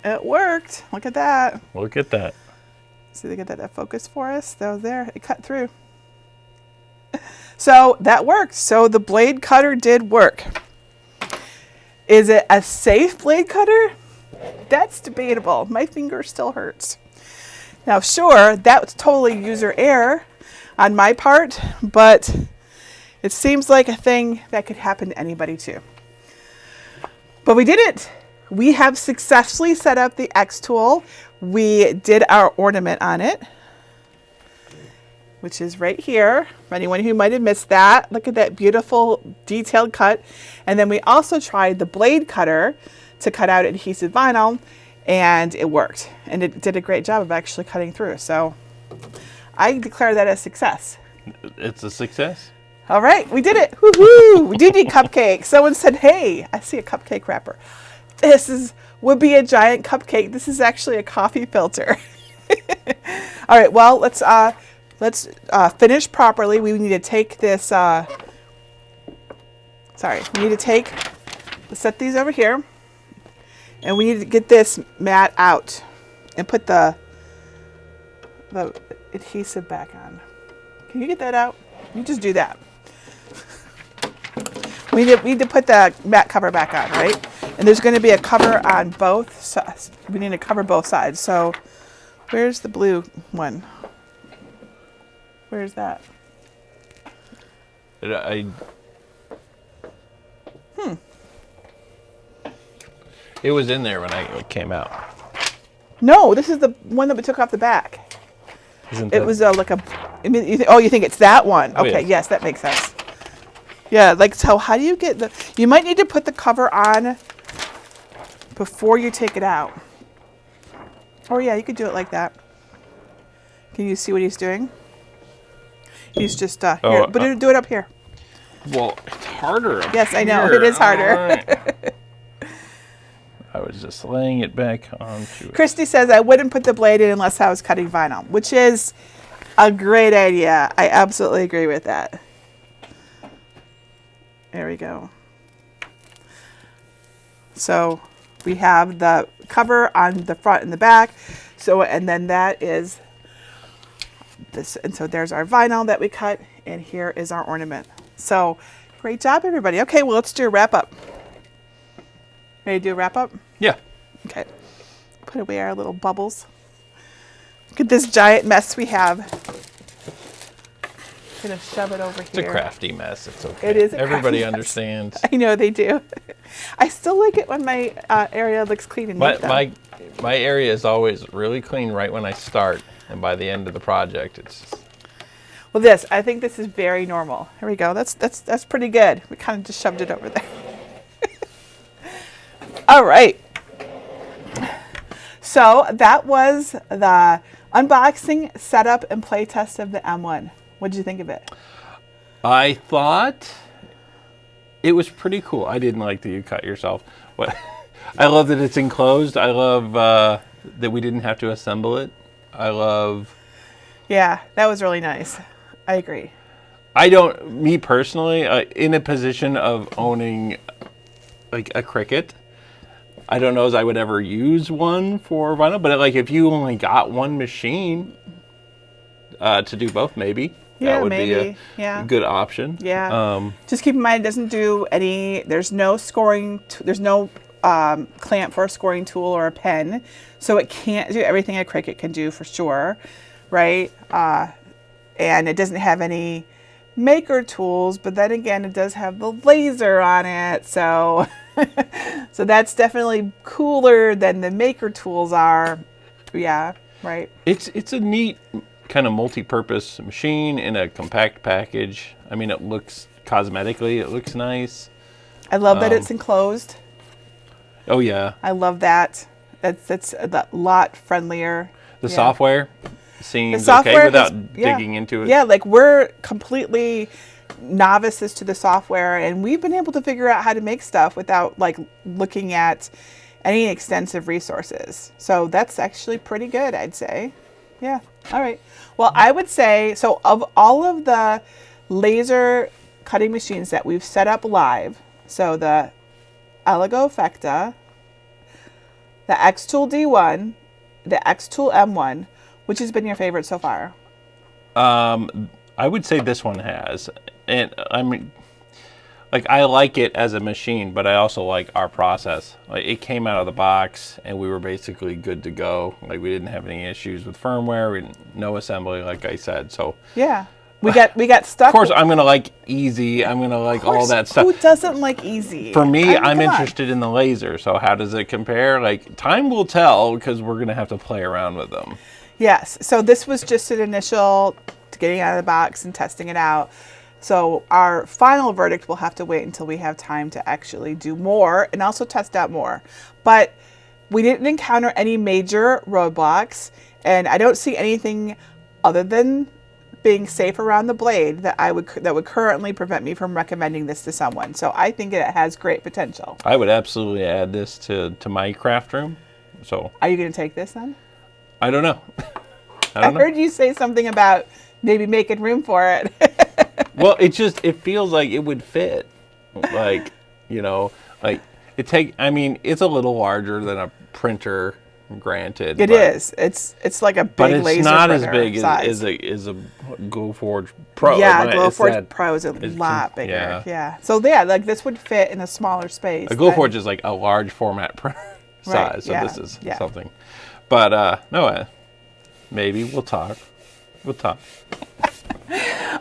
it worked. Look at that. Look at that. See, they get that focus for us. That was there. It cut through. So that worked. So the blade cutter did work. Is it a safe blade cutter? That's debatable. My finger still hurts. Now, sure, that's totally user error on my part, but it seems like a thing that could happen to anybody too. But we did it. We have successfully set up the XTool. We did our ornament on it, which is right here. For anyone who might have missed that, look at that beautiful detailed cut. And then we also tried the blade cutter to cut out adhesive vinyl, and it worked. And it did a great job of actually cutting through. So I declare that a success. It's a success. All right, we did it. Woohoo! We do need cupcakes. Someone said, hey, I see a cupcake wrapper. Would be a giant cupcake. This is actually a coffee filter. All right, well, let's finish properly. We need to take this, let's set these over here. And we need to get this mat out and put the adhesive back on. Can you get that out? You just do that. We need to put the mat cover back on, right? And there's going to be a cover on both sides. We need to cover both sides. So where's the blue one? Where's that? It was in there when it came out. No, this is the one that we took off the back. Isn't It that- was like a. I mean, you think it's that one? Oh, Okay, yes. yes, that makes sense. Yeah, like so. How do you get the? You might need to put the cover on before you take it out. Oh yeah, you could do it like that. Can you see what he's doing? He's just here, but do it up here. Well, it's harder. Up Yes, I know, here. it is harder. All right. I was just laying it back onto it. Christy says I wouldn't put the blade in unless I was cutting vinyl, which is a great idea. I absolutely agree with that. There we go. So we have the cover on the front and the back. So, and then that is this. And so there's our vinyl that we cut. And here is our ornament. So great job, everybody. Okay, well, let's do a wrap up. Ready to do a wrap up? Yeah. Okay. Put away our little bubbles. Look at this giant mess we have. Gonna shove it over It's here. a crafty mess. It's okay. It is a Everybody crafty mess. understands. I know they do. I still like it when my area looks clean and neat. though. My area is always really clean right when I start, and by the end of the project, it's just, Well, I think this is very normal. Here we go. That's pretty good. We kind of just shoved it over there. All right. So that was the unboxing, setup, and playtest of the M1. What did you think of it? I thought it was pretty cool. I didn't like that you cut yourself. What? I love that it's enclosed. I love that we didn't have to assemble it. I love. Yeah, that was really nice. I agree. Me personally, in a position of owning like a Cricut, I don't know as I would ever use one for vinyl, but like if you only got one machine to do both, maybe that would be a good option. Yeah. Just keep in mind, it doesn't do any. There's no scoring. There's no clamp for a scoring tool or a pen, so it can't do everything a Cricut can do for sure, right? And it doesn't have any maker tools, but then again, it does have the laser on it, so so that's definitely cooler than the maker tools are. Yeah, right. It's a neat kind of multi-purpose machine in a compact package. I mean, it looks cosmetically, it looks nice. I love that it's enclosed. Oh yeah, I love that. That's a lot friendlier. the Yeah. software seems software okay without is- digging into it. Yeah, like we're completely novices to the software, and we've been able to figure out how to make stuff without like looking at any extensive resources. So that's actually pretty good, I'd say. Yeah. All right. Well, I would say, so of all of the laser cutting machines that we've set up live, so the Eligo Effecta, the XTool D1, the XTool M1, which has been your favorite so far? I would say this one has, and I mean, like I like it as a machine, but I also like our process. Like it came out of the box, and we were basically good to go. Like we didn't have any issues with firmware, no assembly, like I said. So Yeah. We got stuck. of course, I'm gonna like easy. I'm gonna like all that stuff. Who doesn't like easy? For me, I mean, I'm come on. interested in the laser. So how does it compare? Like time will tell because we're gonna have to play around with them. Yes. So this was just an initial getting out of the box and testing it out. So our final verdict will have to wait until we have time to actually do more and also test out more. But we didn't encounter any major roadblocks, and I don't see anything other than being safe around the blade that would currently prevent me from recommending this to someone. So I think it has great potential. I would absolutely add this to my craft room. So Are you going to take this then? I don't know. I heard you say something about maybe making room for it. Well, it feels like it would fit. Like, like I mean, it's a little larger than a printer, granted. It is. It's like a big but it's laser not as printer big size. as a Glowforge Pro. Yeah, It's Glowforge that- Pro is a it's- lot bigger. yeah. Yeah. So yeah, like this would fit in a smaller space. A Glowforge is like a large format printer Right, size, so yeah, this is yeah. something. But no, maybe we'll talk. We'll talk.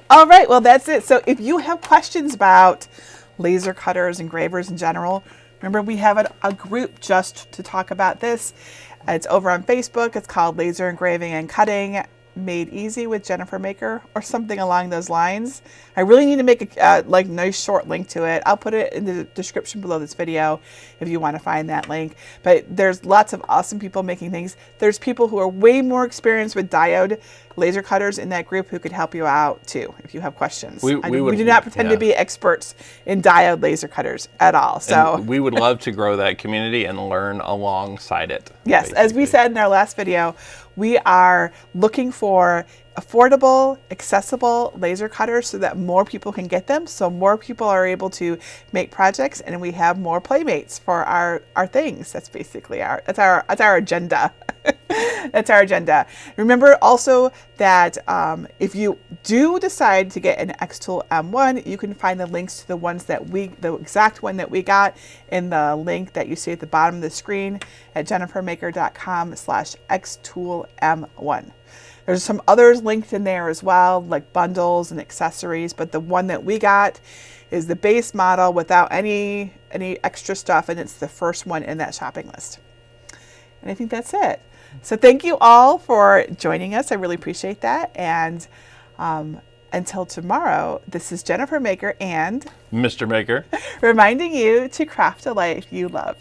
All right, well, that's it. So if you have questions about laser cutters, engravers in general, remember we have a group just to talk about this. It's over on Facebook. It's called Laser Engraving and Cutting Made Easy with Jennifer Maker, or something along those lines. I really need to make a nice short link to it. I'll put it in the description below this video if you want to find that link. But there's lots of awesome people making things. There's people who are way more experienced with diode laser cutters in that group who could help you out too if you have questions. We do not pretend to be experts in diode laser cutters at all. So And we would love to grow that community and learn alongside it. yes, as we said in our last video, we are looking for affordable, accessible laser cutters so that more people can get them, so more people are able to make projects, and we have more playmates for our things. That's basically our agenda. That's our agenda. Remember also that if you do decide to get an XTool M1, you can find the links to the exact one that we got in the link that you see at the bottom of the screen at jennifermaker.com/XToolM1. There's some others linked in there as well, like bundles and accessories, but the one that we got is the base model without any extra stuff, and it's the first one in that shopping list. And I think that's it. So thank you all for joining us. I really appreciate that. And until tomorrow, this is Jennifer Maker and Mr. Maker. reminding you to craft a life you love.